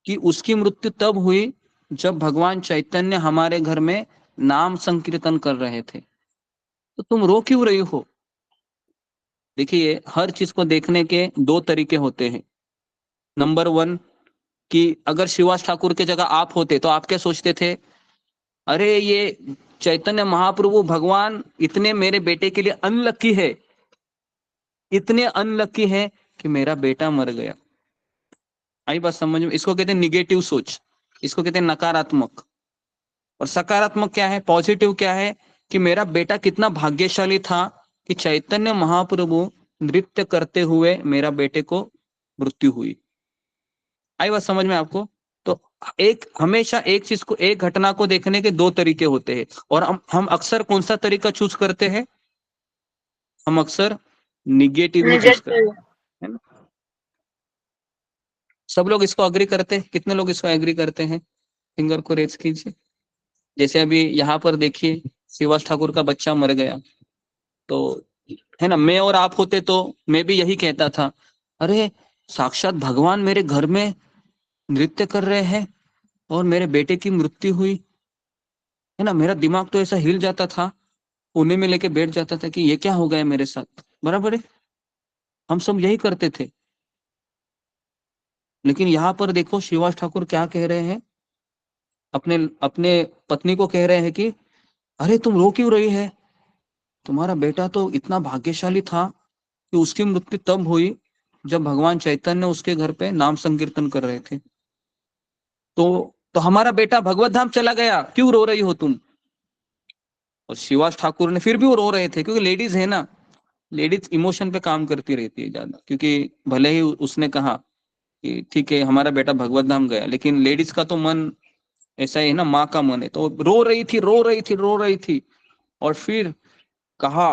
कि उसकी मृत्यु तब हुई जब भगवान चैतन्य हमारे घर में नाम संकीर्तन कर रहे थे, तो तुम रो क्यों रही हो? देखिए, हर चीज को देखने के दो तरीके होते हैं। नंबर 1 कि अगर श्रीवास ठाकुर के जगह आप होते तो आप क्या सोचते थे? अरे ये चैतन्य महाप्रभु भगवान इतने मेरे बेटे के लिए अनलकी है, इतने अनलकी है कि मेरा बेटा मर गया। आई बात समझ में? इसको कहते हैं निगेटिव सोच, इसको कहते हैं नकारात्मक। और सकारात्मक क्या है, पॉजिटिव क्या है, कि मेरा बेटा कितना भाग्यशाली था कि चैतन्य महाप्रभु नृत्य करते हुए मेरा बेटे को मृत्यु हुई। आई बात समझ में आपको? तो हमेशा एक चीज को, एक घटना को देखने के दो तरीके होते हैं। और हम अक्सर कौन सा तरीका चूज करते हैं? हम अक्सर निगेटिव ही चूज करते हैं, है ना? सब लोग इसको अग्री करते हैं? कितने लोग इसको एग्री करते हैं? फिंगर को रेज कीजिए। जैसे अभी यहाँ पर देखिए, श्रीवास ठाकुर का बच्चा मर गया, तो है ना, मैं और आप होते तो मैं भी यही कहता था, अरे साक्षात भगवान मेरे घर में नृत्य कर रहे हैं और मेरे बेटे की मृत्यु हुई, है ना। मेरा दिमाग तो ऐसा हिल जाता था, कोने में लेके बैठ जाता था कि ये क्या हो गया मेरे साथ। बराबर है, हम सब यही करते थे। लेकिन यहाँ पर देखो श्रीवास ठाकुर क्या कह रहे हैं, अपने अपने पत्नी को कह रहे हैं कि अरे तुम रो क्यों रही है? तुम्हारा बेटा तो इतना भाग्यशाली था कि उसकी मृत्यु तब हुई जब भगवान चैतन्य उसके घर पे नाम संकीर्तन कर रहे थे। तो हमारा बेटा भगवत धाम चला गया, क्यों रो रही हो तुम? और श्रीवास ठाकुर ने, फिर भी वो रो रहे थे, क्योंकि लेडीज है ना, लेडीज इमोशन पे काम करती रहती है ज्यादा। क्योंकि भले ही उसने कहा कि ठीक है हमारा बेटा भगवत धाम गया, लेकिन लेडीज का तो मन ऐसा ही है ना, माँ का मन है। तो रो रही थी, रो रही थी, रो रही थी। और फिर कहा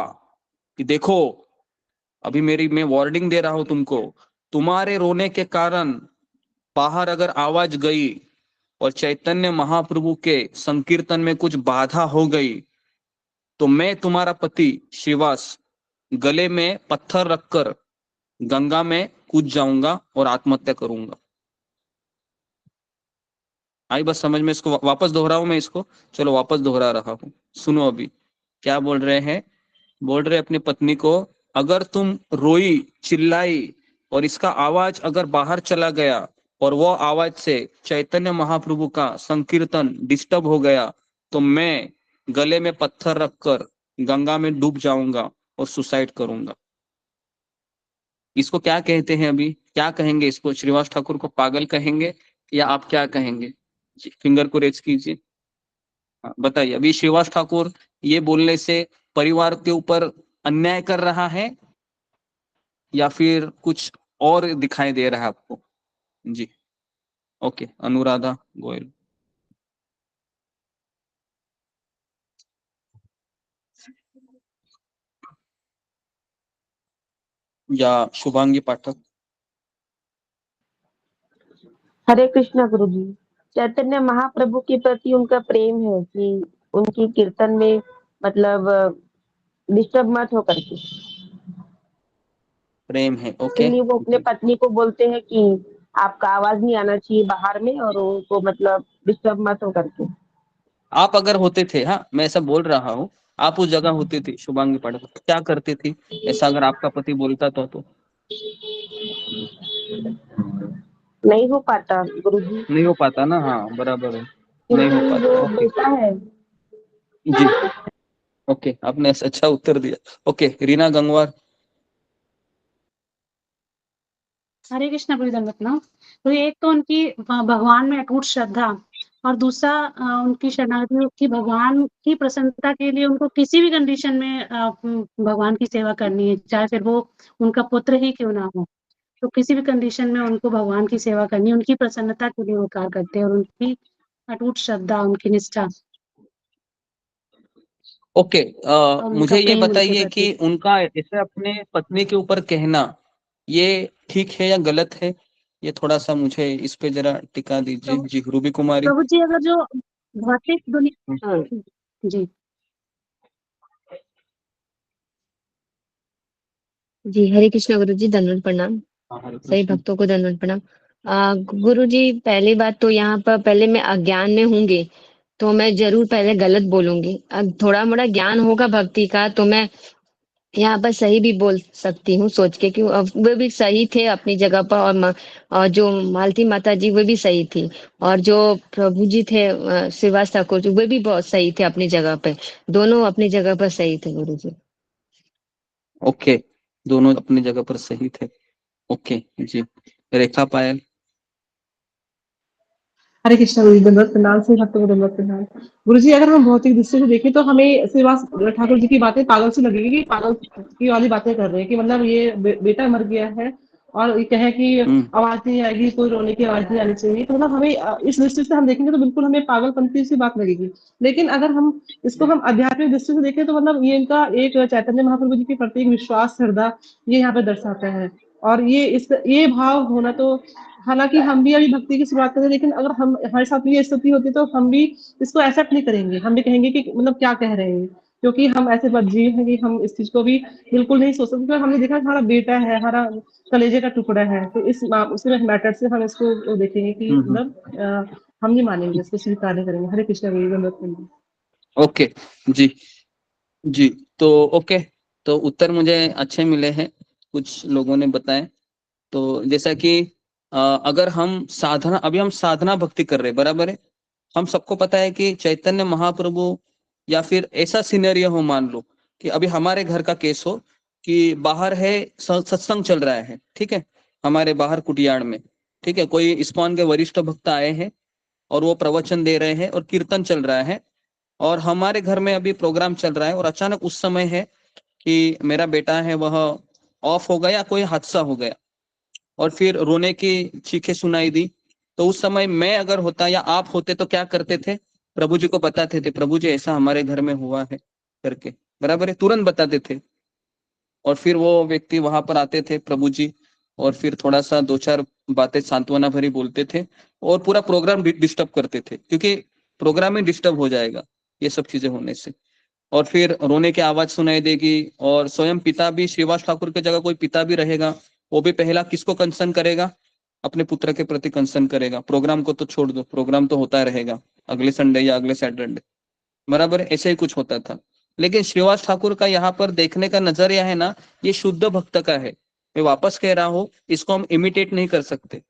कि देखो, अभी मैं वार्निंग दे रहा हूं तुमको, तुम्हारे रोने के कारण बाहर अगर आवाज गई और चैतन्य महाप्रभु के संकीर्तन में कुछ बाधा हो गई, तो मैं तुम्हारा पति श्रीवास गले में पत्थर रखकर गंगा में कूद जाऊंगा और आत्महत्या करूंगा। आई बस समझ में? इसको वापस दोहराऊं मैं इसको? चलो वापस दोहरा रहा हूं, सुनो। अभी क्या बोल रहे हैं? बोल रहे अपनी पत्नी को, अगर तुम रोई, चिल्लाई और इसका आवाज अगर बाहर चला गया और वो आवाज से चैतन्य महाप्रभु का संकीर्तन डिस्टर्ब हो गया, तो मैं गले में पत्थर रखकर गंगा में डूब जाऊंगा और सुसाइड करूंगा। इसको क्या कहते हैं? अभी क्या कहेंगे इसको? श्रीवास ठाकुर को पागल कहेंगे या आप क्या कहेंगे? फिंगर को रेज कीजिए, बताइए। अभी श्रीवास ठाकुर ये बोलने से परिवार के ऊपर अन्याय कर रहा है या फिर कुछ और दिखाई दे रहा है आपको? जी, ओके, अनुराधा गोयल। या शुभांगी पाठक। हरे कृष्णा गुरु जी। चैतन्य महाप्रभु के प्रति उनका प्रेम है कि उनकी कीर्तन में मतलब डिस्टर्ब मत हो करके, प्रेम है, ओके। इसलिए वो अपने पत्नी को बोलते हैं कि आपका आवाज नहीं आना चाहिए बाहर में और उनको मतलब डिस्टर्ब मत हो करके। आप अगर होते थे, हाँ मैं ऐसा बोल रहा हूँ, आप उस जगह होती थी शुभांगी पाठक, क्या करती थी ऐसा अगर आपका पति बोलता तो? नहीं हो पाता गुरुजी, नहीं हो पाता ना, हाँ बराबर है, नहीं हो क्योंकि पाता। वो ओके बेटा है। जी, ओके आपने अच्छा उत्तर दिया। ओके रीना गंगवार। हरे कृष्णा गुरु दंडवत प्रणाम। तो एक तो उनकी भगवान में अटूट श्रद्धा, और दूसरा उनकी शरणागति की भगवान की प्रसन्नता के लिए उनको किसी भी कंडीशन में भगवान की सेवा करनी है, चाहे फिर वो उनका पुत्र ही क्यों ना हो। तो किसी भी कंडीशन में उनको भगवान की सेवा करनी है, उनकी प्रसन्नता के लिए वो कार्य करते हैं, और उनकी अटूट श्रद्धा, उनकी निष्ठा ओके और उनका मुझे ये प्रेम उनके बताइए प्रति। कि उनका ऐसे अपने पत्नी के ऊपर कहना ये ठीक है या गलत है, ये थोड़ा सा मुझे इस पे जरा टिका दीजिए। तो जी रूबी कुमारी। प्रभु जी, अगर जो भौतिक दुनिया, जी जी हरे कृष्णा गुरु जी, दंडवत प्रणाम। हरे सही कृष्ण। भक्तों को दंडवत प्रणाम। गुरु जी, पहली बात तो यहाँ पर पहले मैं अज्ञान में होंगे तो मैं जरूर पहले गलत बोलूंगी। अब थोड़ा मोड़ा ज्ञान होगा भक्ति का तो मैं यहाँ पर सही भी बोल सकती हूँ, सोच के कि वो भी सही थे अपनी जगह पर, और जो मालती माता जी वो भी सही थी, और जो प्रभु जी थे श्रीवास ठाकुर जी वो भी बहुत सही थे अपनी जगह पे। दोनों अपनी जगह पर सही थे गुरु जी। ओके दोनों अपनी जगह पर सही थे। ओके जी रेखा पायल। हरे कृष्णा गुरु जी, दंडवत प्रणाम से भक्त को दंडवत प्रणाम। गुरु जी, अगर हम भौतिक दृष्टि से देखें तो हमें श्रीवास ठाकुर जी की बातें पागल सी लगेगी कि पागल की वाली बातें कर रहे हैं, कि मतलब ये बेटा मर गया है और ये कहे कि आवाज नहीं आएगी, कोई रोने की आवाज नहीं आनी चाहिए, तो मतलब हमें इस दृष्टि से हम देखेंगे तो बिल्कुल हमें पागलपंती सी बात लगेगी। लेकिन अगर हम इसको हम आध्यात्मिक दृष्टि से देखें तो मतलब ये इनका एक चैतन्य महाप्रभु जी के प्रति एक विश्वास, श्रद्धा ये यहाँ पे दर्शाता है। और ये भाव होना तो, हालांकि हम भी अभी भक्ति की शुरुआत करें, लेकिन अगर हम हमारे साथ भी ये स्थिति होती तो हम भी इसको एक्सेप्ट नहीं करेंगे, हम भी कहेंगे कि मतलब क्या कह रहे हैं, क्योंकि हम ऐसे बदजीव हैं कि हम इस चीज को भी बिल्कुल नहीं सोच सकते। हमने देखा हमारा बेटा है, हमारा कलेजे का टुकड़ा है, तो इस उसी मैटर से हम इसको देखेंगे कि मतलब हम नहीं मानेंगे, इसको स्वीकार नहीं करेंगे। हरे कृष्ण गुरु। ओके जी जी तो ओके, तो उत्तर मुझे अच्छे मिले हैं, कुछ लोगों ने बताए। तो जैसा कि अगर हम साधना, अभी हम साधना भक्ति कर रहे हैं, बराबर है, हम सबको पता है कि चैतन्य महाप्रभु, या फिर ऐसा सिनेरियो हो, मान लो कि अभी हमारे घर का केस हो कि बाहर है सत्संग चल रहा है, ठीक है, हमारे बाहर कुटियाड़ में, ठीक है, कोई इस्कॉन के वरिष्ठ भक्त आए हैं और वो प्रवचन दे रहे हैं और कीर्तन चल रहा है, और हमारे घर में अभी प्रोग्राम चल रहा है, और अचानक उस समय है कि मेरा बेटा है वह ऑफ हो गया, कोई हादसा हो गया और फिर रोने की चीखें सुनाई दी, तो उस समय मैं अगर होता या आप होते तो क्या करते थे? प्रभु जी को बताते थे, प्रभु जी ऐसा हमारे घर में हुआ है करके, बराबर है, तुरंत बताते थे। और फिर वो व्यक्ति वहां पर आते थे प्रभु जी, और फिर थोड़ा सा दो चार बातें सांत्वना भरी बोलते थे और पूरा प्रोग्राम डिस्टर्ब करते थे, क्योंकि प्रोग्राम में डिस्टर्ब हो जाएगा ये सब चीजें होने से। और फिर रोने की आवाज सुनाई देगी, और स्वयं पिता भी, श्रीवास ठाकुर की जगह कोई पिता भी रहेगा, वो भी पहला किसको कंसर्न करेगा? अपने पुत्र के प्रति कंसर्न करेगा। प्रोग्राम को तो छोड़ दो, प्रोग्राम तो होता रहेगा अगले संडे या अगले सैटरडे, बराबर है, ऐसे ही कुछ होता था। लेकिन श्रीवास ठाकुर का यहाँ पर देखने का नजरिया है ना, ये शुद्ध भक्त का है। मैं वापस कह रहा हूँ, इसको हम इमिटेट नहीं कर सकते,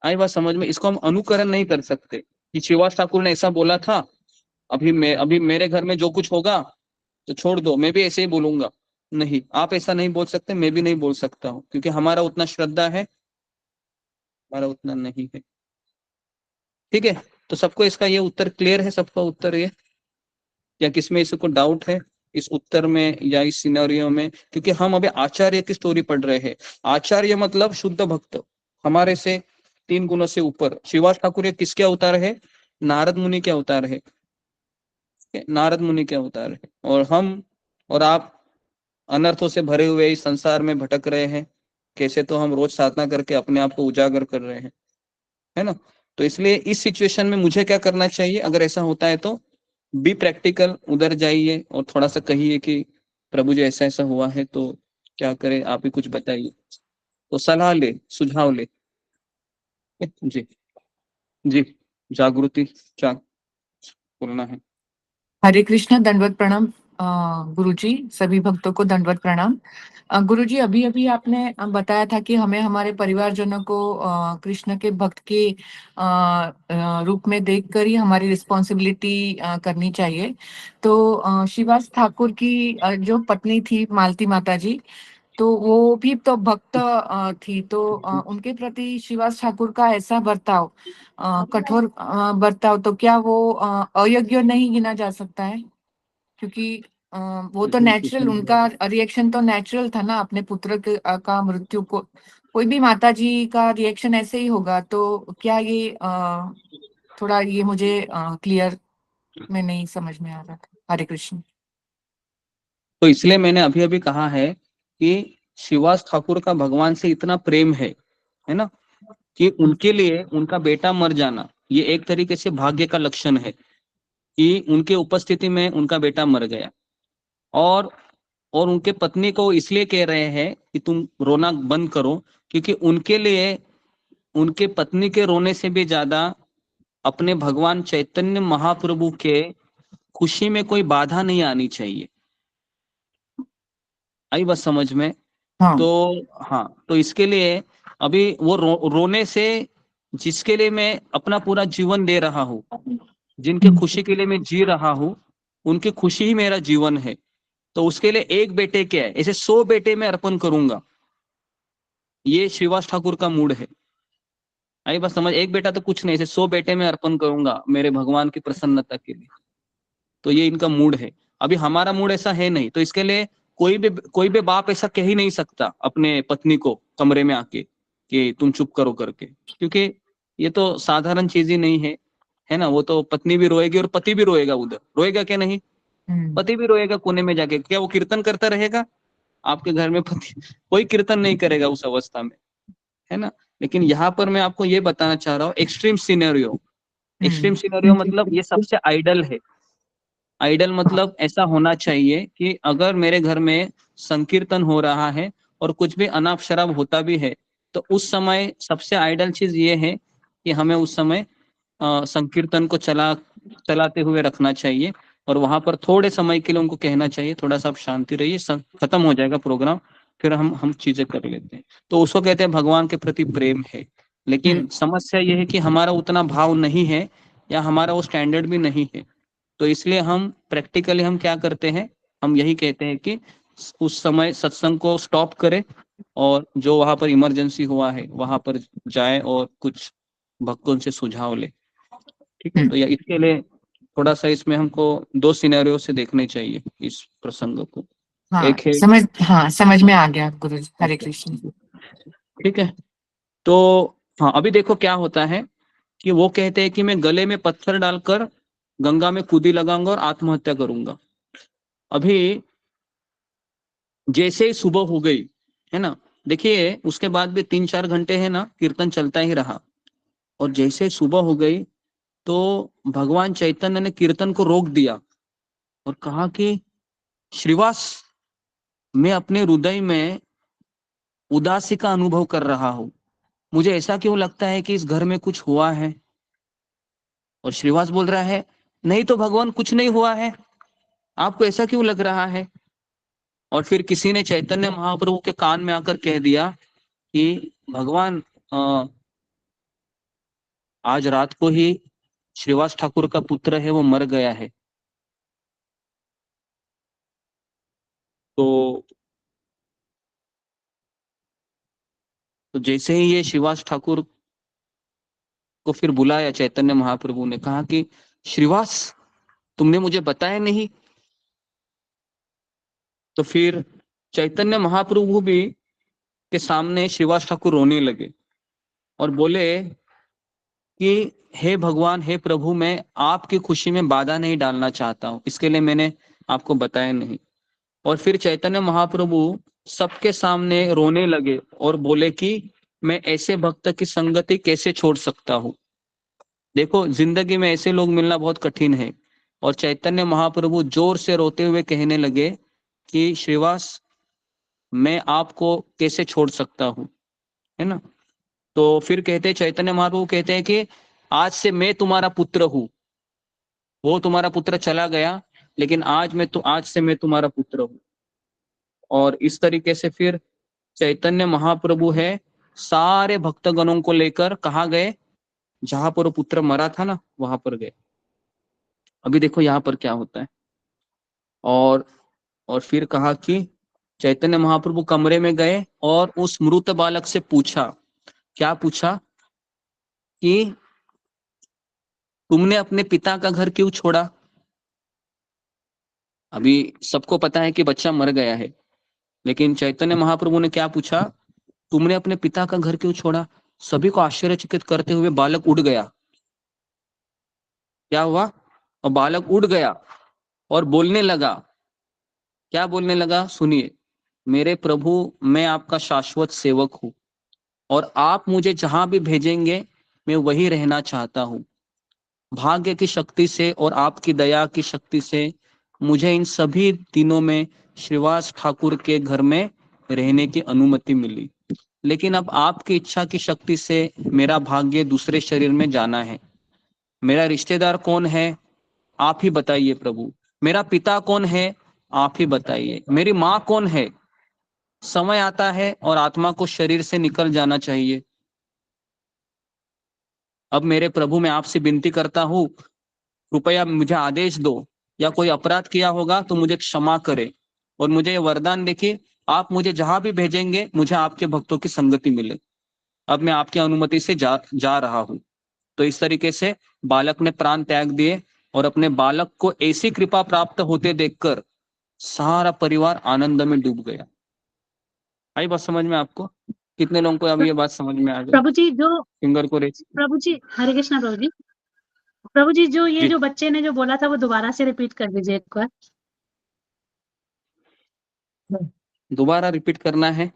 आई बात समझ में? इसको हम अनुकरण नहीं कर सकते कि श्रीवास ठाकुर ने ऐसा बोला था, अभी मेरे घर में जो कुछ होगा तो छोड़ दो, मैं भी ऐसे ही बोलूंगा। नहीं, आप ऐसा नहीं बोल सकते, मैं भी नहीं बोल सकता हूँ, क्योंकि हमारा उतना श्रद्धा है, हमारा उतना नहीं है। ठीक है, तो सबको इसका ये उत्तर क्लियर है? सबका उत्तर ये, या किसमें इसको डाउट है इस उत्तर में या इस सिनेरियो में? क्योंकि हम अभी आचार्य की स्टोरी पढ़ रहे हैं। आचार्य मतलब शुद्ध भक्त, हमारे से 3 गुणों से ऊपर। श्रीवास ठाकुर किसके अवतार है? नारद मुनि के अवतार है, नारद मुनि के अवतार है। और हम और आप अनर्थों से भरे हुए इस संसार में भटक रहे हैं, कैसे तो हम रोज साधना करके अपने आप को उजागर कर रहे हैं, है ना? तो इसलिए इस सिचुएशन में मुझे क्या करना चाहिए अगर ऐसा होता है? तो बी प्रैक्टिकल, उधर जाइए और थोड़ा सा कहिए कि प्रभु जी ऐसा ऐसा हुआ है, तो क्या करें, आप ही कुछ बताइए। तो सलाह ले, सुझाव ले। जी जी, जागृति क्या बोलना है? हरे कृष्णा, दंडवत प्रणाम गुरुजी, सभी भक्तों को दंडवत प्रणाम। गुरुजी, अभी अभी आपने बताया था कि हमें हमारे परिवारजनों को कृष्ण के भक्त के रूप में देखकर ही हमारी रिस्पॉन्सिबिलिटी करनी चाहिए। तो श्रीवास ठाकुर की जो पत्नी थी मालती माता जी, तो वो भी तो भक्त थी, तो उनके प्रति श्रीवास ठाकुर का ऐसा बर्ताव, कठोर बर्ताव, तो क्या वो अयोग्य नहीं गिना जा सकता है? क्योंकि वो तो नेचुरल, उनका रिएक्शन तो नेचुरल था ना, अपने पुत्र का मृत्यु को। कोई भी माता जी का रिएक्शन ऐसे ही होगा, तो क्या ये थोड़ा ये मुझे क्लियर में नहीं समझ में आ रहा था। हरे कृष्ण। तो इसलिए मैंने अभी अभी कहा है कि श्रीवास ठाकुर का भगवान से इतना प्रेम है ना, कि उनके लिए उनका बेटा मर जाना ये एक तरीके से भाग्य का लक्षण है कि उनके उपस्थिति में उनका बेटा मर गया। और उनके पत्नी को इसलिए कह रहे हैं कि तुम रोना बंद करो, क्योंकि उनके लिए उनके पत्नी के रोने से भी ज्यादा अपने भगवान चैतन्य महाप्रभु के खुशी में कोई बाधा नहीं आनी चाहिए। आई बस समझ में? हाँ। तो इसके लिए अभी वो रोने से, जिसके लिए मैं अपना पूरा जीवन दे रहा हूँ, जिनके खुशी के लिए मैं जी रहा हूँ, उनकी खुशी ही मेरा जीवन है। तो उसके लिए एक बेटे क्या है, ऐसे 100 बेटे मैं अर्पण करूंगा। ये श्रीवास ठाकुर का मूड है। आई बस समझ? एक बेटा तो कुछ नहीं, ऐसे 100 बेटे मैं अर्पण करूंगा मेरे भगवान की प्रसन्नता के लिए। तो ये इनका मूड है। अभी हमारा मूड ऐसा है नहीं, तो इसके लिए कोई भी बाप ऐसा कह ही नहीं सकता अपने पत्नी को कमरे में आके कि तुम चुप करो करके, क्योंकि ये तो साधारण चीज ही नहीं है ना। वो तो पत्नी भी रोएगी और पति भी रोएगा, उधर रोएगा क्या नहीं? पति भी रोएगा कोने में जाके। क्या वो कीर्तन करता रहेगा? आपके घर में पति कोई कीर्तन नहीं करेगा उस अवस्था में, है ना। लेकिन यहाँ पर मैं आपको ये बताना चाह रहा हूँ, एक्सट्रीम सिनेरियो मतलब ये सबसे आइडल है। आइडल मतलब ऐसा होना चाहिए कि अगर मेरे घर में संकीर्तन हो रहा है और कुछ भी अनाप शराब होता भी है, तो उस समय सबसे आइडल चीज ये है कि हमें उस समय संकीर्तन को चलाते हुए रखना चाहिए, और वहां पर थोड़े समय के लिए उनको कहना चाहिए थोड़ा सा आप शांति रहिए, खत्म हो जाएगा प्रोग्राम, फिर हम चीजें कर लेते हैं। तो उसको कहते हैं भगवान के प्रति प्रेम है। लेकिन समस्या ये है कि हमारा उतना भाव नहीं है, या हमारा वो स्टैंडर्ड भी नहीं है। तो इसलिए हम प्रैक्टिकली हम क्या करते हैं, हम यही कहते हैं कि उस समय सत्संग को स्टॉप करें, और जो वहां पर इमरजेंसी हुआ है वहां पर जाए और कुछ भक्तों से सुझाव ले। ठीक है। तो या इसके लिए थोड़ा सा इसमें हमको 2 सिनेरियो से देखने चाहिए इस प्रसंग को। हाँ, एक है समझ में आ गया गुरु जी। हरे कृष्ण। ठीक है। तो हाँ, अभी देखो क्या होता है कि वो कहते हैं कि मैं गले में पत्थर डालकर गंगा में कूदी लगाऊंगा और आत्महत्या करूंगा। अभी जैसे ही सुबह हो गई, है ना, देखिए उसके बाद भी 3-4 घंटे है ना कीर्तन चलता ही रहा, और जैसे सुबह हो गई तो भगवान चैतन्य ने कीर्तन को रोक दिया और कहा कि श्रीवास, मैं अपने हृदय में उदासी का अनुभव कर रहा हूं, मुझे ऐसा क्यों लगता है कि इस घर में कुछ हुआ है। और श्रीवास बोल रहा है, नहीं तो भगवान कुछ नहीं हुआ है, आपको ऐसा क्यों लग रहा है। और फिर किसी ने चैतन्य महाप्रभु के कान में आकर कह दिया कि भगवान आज रात को ही श्रीवास ठाकुर का पुत्र है वो मर गया है। तो जैसे ही ये श्रीवास ठाकुर को फिर बुलाया, चैतन्य महाप्रभु ने कहा कि श्रीवास, तुमने मुझे बताया नहीं। तो फिर चैतन्य महाप्रभु भी के सामने श्रीवास ठाकुर रोने लगे और बोले कि हे भगवान, हे प्रभु, मैं आपकी खुशी में बाधा नहीं डालना चाहता हूं, इसके लिए मैंने आपको बताया नहीं। और फिर चैतन्य महाप्रभु सबके सामने रोने लगे और बोले कि मैं ऐसे भक्त की संगति कैसे छोड़ सकता हूँ। देखो, जिंदगी में ऐसे लोग मिलना बहुत कठिन है। और चैतन्य महाप्रभु जोर से रोते हुए कहने लगे कि श्रीवास, मैं आपको कैसे छोड़ सकता हूँ, है ना। तो फिर कहते हैं, चैतन्य महाप्रभु कहते हैं कि आज से मैं तुम्हारा पुत्र हूँ। वो तुम्हारा पुत्र चला गया, लेकिन आज से मैं तुम्हारा पुत्र हूँ। और इस तरीके से फिर चैतन्य महाप्रभु है सारे भक्तगणों को लेकर कहाँ गए, जहां पर वो पुत्र मरा था ना वहां पर गए। अभी देखो यहाँ पर क्या होता है। और फिर कहा कि चैतन्य महाप्रभु कमरे में गए और उस मृत बालक से पूछा, क्या पूछा कि तुमने अपने पिता का घर क्यों छोड़ा। अभी सबको पता है कि बच्चा मर गया है, लेकिन चैतन्य महाप्रभु ने क्या पूछा, तुमने अपने पिता का घर क्यों छोड़ा। सभी को आश्चर्यचकित करते हुए बालक उड़ गया। क्या हुआ, और बालक उड़ गया और बोलने लगा। क्या बोलने लगा, सुनिए, मेरे प्रभु मैं आपका शाश्वत सेवक हूं और आप मुझे जहां भी भेजेंगे मैं वही रहना चाहता हूं। भाग्य की शक्ति से और आपकी दया की शक्ति से मुझे इन सभी दिनों में श्रीवास ठाकुर के घर में रहने की अनुमति मिली, लेकिन अब आपकी इच्छा की शक्ति से मेरा भाग्य दूसरे शरीर में जाना है। मेरा रिश्तेदार कौन है, आप ही बताइए प्रभु। मेरा पिता कौन है, आप ही बताइए। मेरी माँ कौन है। समय आता है और आत्मा को शरीर से निकल जाना चाहिए। अब मेरे प्रभु मैं आपसे विनती करता हूँ, कृपया मुझे आदेश दो, या कोई अपराध किया होगा तो मुझे क्षमा करे और मुझे ये वरदान दे कि आप मुझे जहां भी भेजेंगे मुझे आपके भक्तों की संगति मिले। अब मैं आपकी अनुमति से जा रहा हूं। तो इस तरीके से बालक ने प्राण त्याग दिए और अपने बालक को ऐसी कृपा प्राप्त होते देखकर सारा परिवार आनंद में डूब गया। आई बात समझ में आपको? कितने लोगों को अभी ये बात समझ में आ गई? प्रभु जी जो फिंगर को रेस। प्रभु जी हरे कृष्णा प्रभु जी। प्रभु जी जो ये जी। जो बच्चे ने जो बोला था वो दोबारा से रिपीट कर दीजिए एक बार। दोबारा रिपीट करना है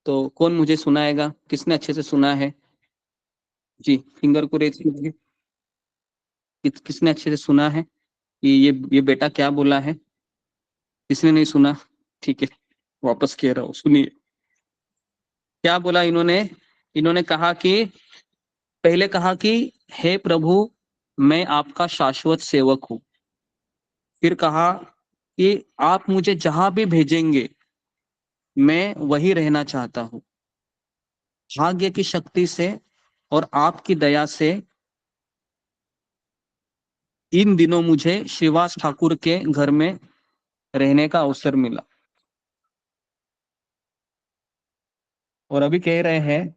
तो कौन मुझे सुनाएगा, किसने अच्छे से सुना है? जी, फिंगर को रेस कीजिए। किसने अच्छे से सुना है कि ये बेटा क्या बोला है? किसने नहीं सुना? ठीक है, वापस कह रहा हूँ, सुनिए क्या बोला इन्होंने कहा कि पहले कहा कि हे प्रभु मैं आपका शाश्वत सेवक हूं। फिर कहा कि आप मुझे जहां भी भेजेंगे मैं वही रहना चाहता हूं। भाग्य की शक्ति से और आपकी दया से इन दिनों मुझे श्रीवास ठाकुर के घर में रहने का अवसर मिला। और अभी कह रहे हैं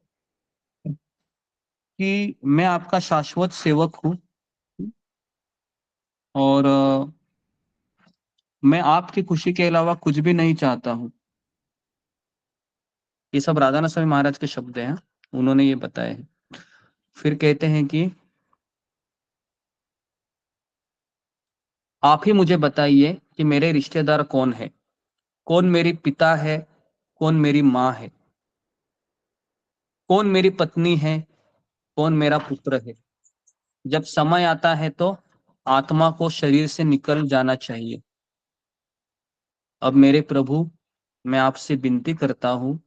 कि मैं आपका शाश्वत सेवक हूं और मैं आपकी खुशी के अलावा कुछ भी नहीं चाहता हूं। ये सब राधाना स्वामी महाराज के शब्द हैं, उन्होंने ये बताए हैं। फिर कहते हैं कि आप ही मुझे बताइए कि मेरे रिश्तेदार कौन है, कौन मेरी पिता है, कौन मेरी माँ है, कौन मेरी पत्नी है, कौन मेरा पुत्र है। जब समय आता है तो आत्मा को शरीर से निकल जाना चाहिए। अब मेरे प्रभु मैं आपसे विनती करता हूँ,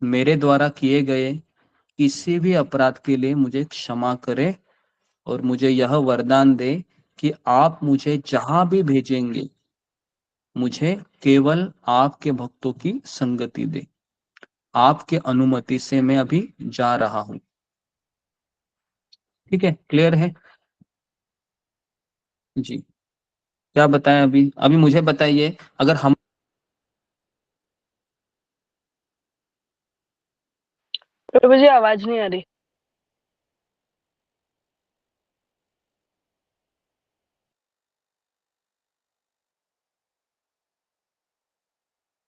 मेरे द्वारा किए गए किसी भी अपराध के लिए मुझे क्षमा करे और मुझे यह वरदान दे कि आप मुझे जहां भी भेजेंगे मुझे केवल आपके भक्तों की संगति दे। आपके अनुमति से मैं अभी जा रहा हूं। ठीक है, क्लियर है जी? क्या बताएं अभी? अभी मुझे बताइए, अगर हम प्रभु जी आवाज नहीं आ रही।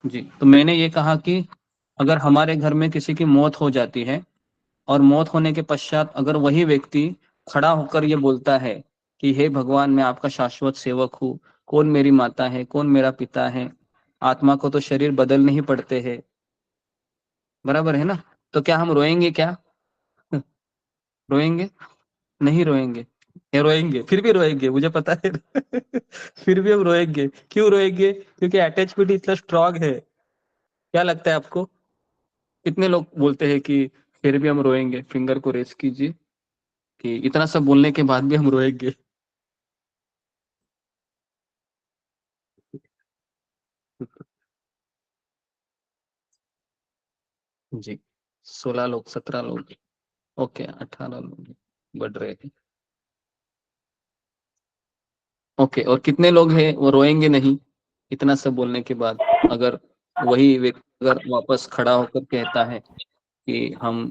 जी, तो मैंने ये कहा कि अगर हमारे घर में किसी की मौत हो जाती है और मौत होने के पश्चात अगर वही व्यक्ति खड़ा होकर ये बोलता है कि हे भगवान मैं आपका शाश्वत सेवक हूँ, कौन मेरी माता है, कौन मेरा पिता है, आत्मा को तो शरीर बदलने ही पड़ते हैं, बराबर है ना? तो क्या हम रोएंगे क्या? रोएंगे? नहीं रोएंगे। ये रोएंगे, फिर भी रोएंगे, मुझे पता है। फिर भी हम रोएंगे। क्यों रोएंगे? क्योंकि अटैचमेंट इतना स्ट्रांग है। क्या लगता है आपको? कितने लोग बोलते हैं कि फिर भी हम रोएंगे? फिंगर को रेस कीजिए कि इतना सब बोलने के बाद भी हम रोएंगे। जी 16 लोग 17 लोग ओके 18 लोग बढ़ रहे हैं ओके और कितने लोग हैं वो रोएंगे नहीं इतना सब बोलने के बाद अगर वही व्यक्ति अगर वापस खड़ा होकर कहता है कि हम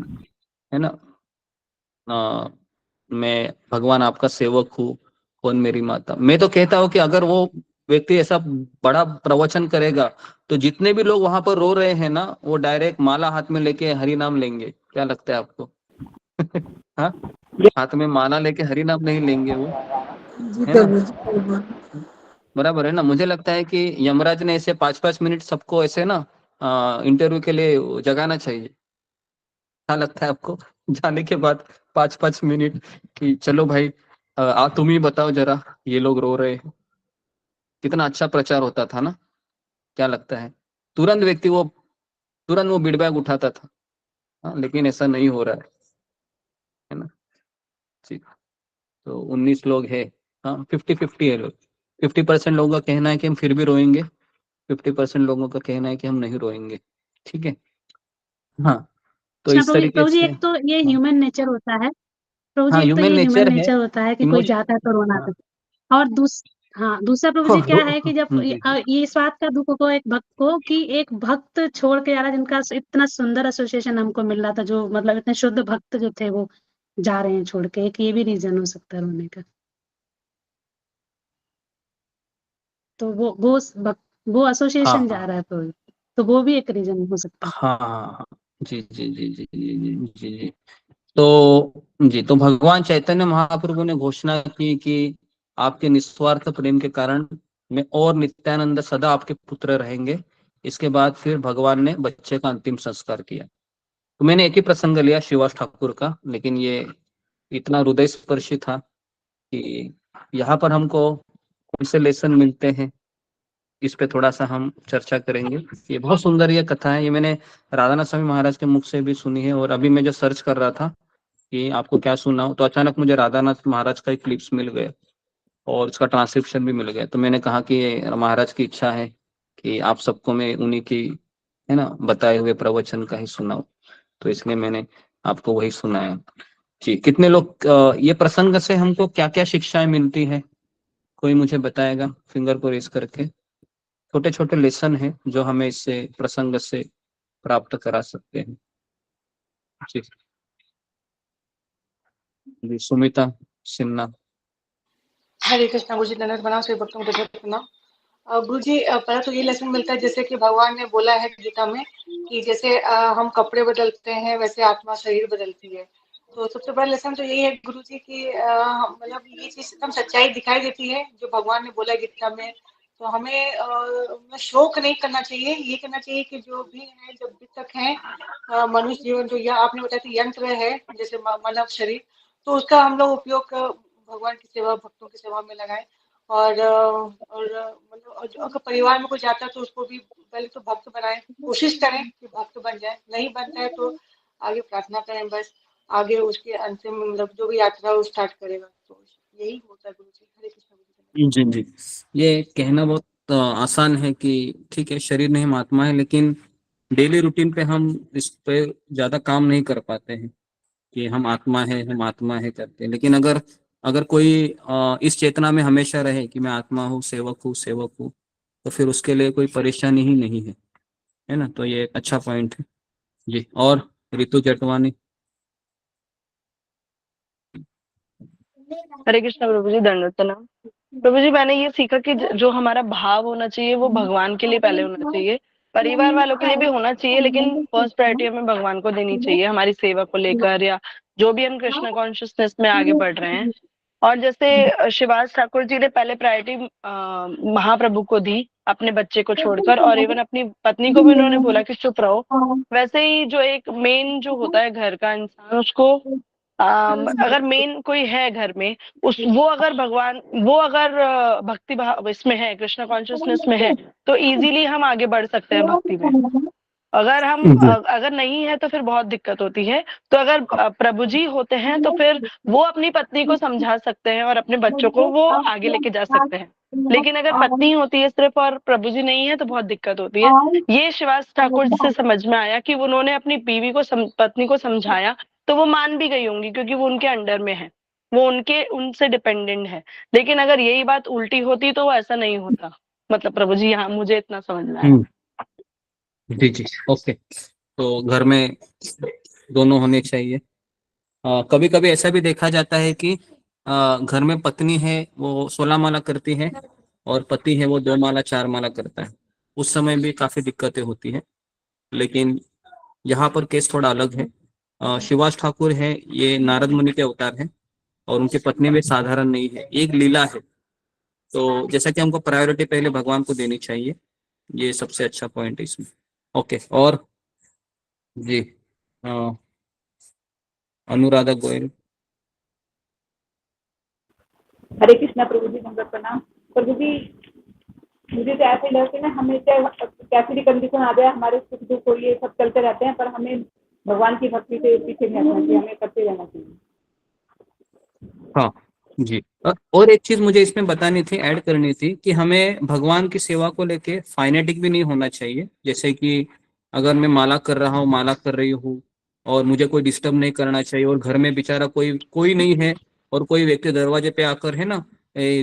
है ना मैं भगवान आपका सेवक हूँ कौन मेरी माता मैं तो कहता हूँ कि अगर वो व्यक्ति ऐसा बड़ा प्रवचन करेगा तो जितने भी लोग वहां पर रो रहे हैं ना वो डायरेक्ट माला हाथ में लेके हरि नाम लेंगे क्या लगता है आपको हाँ हाथ में माला लेके हरि नाम नहीं लेंगे वो है ना बराबर है ना मुझे लगता है कि यमराज ने ऐसे 5-5 मिनट सबको ऐसे ना इंटरव्यू के लिए जगाना चाहिए क्या लगता है आपको जाने के बाद 5-5 मिनट कि चलो भाई तुम ही बताओ जरा ये लोग रो रहे हैं कितना अच्छा प्रचार होता था ना क्या लगता है तुरंत वो फीडबैक उठाता था हाँ, लेकिन ऐसा नहीं हो रहा है ना जी तो 19 लोग है हाँ 50-50 है लोग 50% लोगों का कहना है कि हम फिर भी रोएंगे 50% लोगों का कहना है कि हम नहीं रोएंगे ठीक है हाँ तो कृष्णा इस प्रभु जी, तरीके से एक तो ये हाँ ह्यूमन नेचर होता है प्रभु जी, हाँ एक तो ह्यूमन ये ह्यूमन नेचर है नेचर होता है कि कोई इमोशन जाता है तो रोना हाँ आता है। और दूसरा प्रभु जी क्या है कि जब जी जी ये इस बात का दुख को एक भक्त को कि एक भक्त छोड़ के जा रहा है जिनका इतना सुंदर एसोसिएशन हमको मिल रहा था जो मतलब इतने शुद्ध भक्त जो थे वो जा रहे हैं छोड़ के एक ये भी रीजन हो सकता है रोने का। तो वो हाँ एसोसिएशन जा हाँ रहा है तो वो भी एक रीजन हो सकता है। हाँ हाँ हाँ जी जी जी जी जी जी जी जी तो भगवान चैतन्य महाप्रभु ने घोषणा की कि आपके निस्वार्थ प्रेम के कारण मैं और नित्यानंद सदा आपके पुत्र रहेंगे इसके बाद फिर भगवान ने बच्चे का अंतिम संस्कार किया तो मैंने एक ही प्रसंग लिया शिवास ठाकुर का लेकिन ये इतना हृदय स्पर्शी था कि यहाँ पर हमको कौन से लेसन मिलते हैं इस पे थोड़ा सा हम चर्चा करेंगे ये बहुत सुंदर ये कथा है ये मैंने राधानाथ स्वामी महाराज के मुख से भी सुनी है और अभी मैं जो सर्च कर रहा था कि आपको क्या सुना हो तो अचानक मुझे राधानाथ महाराज का एक क्लिप्स मिल गया और उसका ट्रांसक्रिप्शन भी मिल गया तो मैंने कहा कि ये महाराज की इच्छा है कि आप सबको मैं उन्हीं की है ना बताए हुए प्रवचन का ही सुनाऊं तो इसलिए मैंने आपको वही सुनाया जी कितने लोग ये प्रसंग से हमको क्या क्या शिक्षाएं मिलती है कोई मुझे बताएगा फिंगर को रेस करके छोटे छोटे लेसन हैं जो हमें इससे प्रसंग से प्राप्त करा सकते हैं जी जी सुमिता सिन्हा हरे कृष्णा गुरु जी धन्यवाद बना से भक्तों को धन्यवाद प्रणाम। गुरु जी पहला तो ये लेसन मिलता है जैसे कि भगवान ने बोला है गीता में कि जैसे हम कपड़े बदलते हैं वैसे आत्मा शरीर बदलती है। तो सबसे बड़ा लेसन तो यही है गुरु जी की मतलब ये चीज एकदम सच्चाई दिखाई देती है जो भगवान ने बोला गीता में। तो हमें शोक नहीं करना चाहिए ये करना चाहिए कि जो भी है जब भी तक है मनुष्य जीवन जो या आपने बताया कि यंत्र है जैसे मानव शरीर तो उसका हम लोग उपयोग भगवान की सेवा भक्तों की सेवा में लगाएं और मतलब अगर परिवार में कोई जाता है तो उसको भी पहले तो भक्त बनाएं कोशिश करें कि भक्त बन जाए नहीं बनता है तो आगे प्रार्थना करें बस आगे उसके अंतिम मतलब जो भी यात्रा है वो स्टार्ट करेगा तो यही होता है गुरु जी हरे कृष्ण गुरु जी। जी जी ये कहना बहुत आसान है कि ठीक है शरीर नहीं हम आत्मा है लेकिन डेली रूटीन पे हम इस पे ज्यादा काम नहीं कर पाते हैं कि हम आत्मा है करते हैं लेकिन अगर अगर कोई इस चेतना में हमेशा रहे कि मैं आत्मा हूँ सेवक हूँ तो फिर उसके लिए कोई परेशानी ही नहीं है ना तो ये एक अच्छा पॉइंट है जी और ऋतु जटवानी हरे कृष्णा प्रभु जी दंडवत प्रणाम। प्रभु जी मैंने ये सीखा कि जो हमारा भाव होना चाहिए वो भगवान के लिए पहले होना चाहिए परिवार वालों के लिए भी होना चाहिए लेकिन फर्स्ट प्रायोरिटी हमें भगवान को देनी चाहिए हमारी सेवा को लेकर या जो भी हम कृष्ण कॉन्शियसनेस में आगे बढ़ रहे हैं। और जैसे शिवाज ठाकुर जी ने पहले प्रायोरिटी महाप्रभु को दी अपने बच्चे को छोड़कर और इवन अपनी पत्नी को भी उन्होंने बोला कि चुप रहो वैसे ही जो एक मेन जो होता है घर का इंसान उसको अगर मेन कोई है घर में वो अगर भक्ति भाव इसमें है कृष्ण कॉन्शियसनेस में है तो इजीली हम आगे बढ़ सकते हैं भक्ति में। अगर हम अगर नहीं है तो फिर बहुत दिक्कत होती है। तो अगर प्रभु जी होते हैं तो फिर वो अपनी पत्नी को समझा सकते हैं और अपने बच्चों को वो आगे लेके जा सकते हैं। लेकिन अगर पत्नी होती है सिर्फ और प्रभु जी नहीं है तो बहुत दिक्कत होती है। ये शिवास ठाकुर से समझ में आया कि उन्होंने अपनी बीवी को पत्नी को समझाया तो वो मान भी गई होंगी, क्योंकि वो उनके अंडर में है, वो उनसे डिपेंडेंट है। लेकिन अगर यही बात उल्टी होती तो वो ऐसा नहीं होता। मतलब प्रभु जी, यहाँ मुझे इतना समझ में आया। जी जी, ओके। तो घर में दोनों होने चाहिए। कभी कभी ऐसा भी देखा जाता है कि घर में पत्नी है वो 16 माला करती है और पति है वो 2 माला 4 माला करता है। उस समय भी काफी दिक्कतें होती हैं। लेकिन यहाँ पर केस थोड़ा अलग है। शिवास ठाकुर है, ये नारद मुनि के अवतार हैं और उनकी पत्नी भी साधारण नहीं है, एक लीला है। तो जैसा कि हमको प्रायोरिटी पहले भगवान को देनी चाहिए, ये सबसे अच्छा पॉइंट है इसमें। ओके, और जी अनुराधा गोयल। हरे कृष्णा प्रभु जी, नंबर प्रणाम। प्रभु जी, मुझे तो ऐसे लगता है ना, हमें चाहे कैसी भी कंडीशन आ जाए, हमारे सुख दुख हो ये सब चलते रहते हैं, पर हमें भगवान की भक्ति से पीछे नहीं हटना चाहिए, हमें करते रहना चाहिए। हाँ जी। और एक चीज मुझे इसमें बतानी थी, ऐड करनी थी कि हमें भगवान की सेवा को लेके फाइनेटिक भी नहीं होना चाहिए। जैसे कि अगर मैं माला कर रहा हूँ, माला कर रही हूँ और मुझे कोई डिस्टर्ब नहीं करना चाहिए, और घर में बेचारा कोई नहीं है और कोई व्यक्ति दरवाजे पे आकर है ना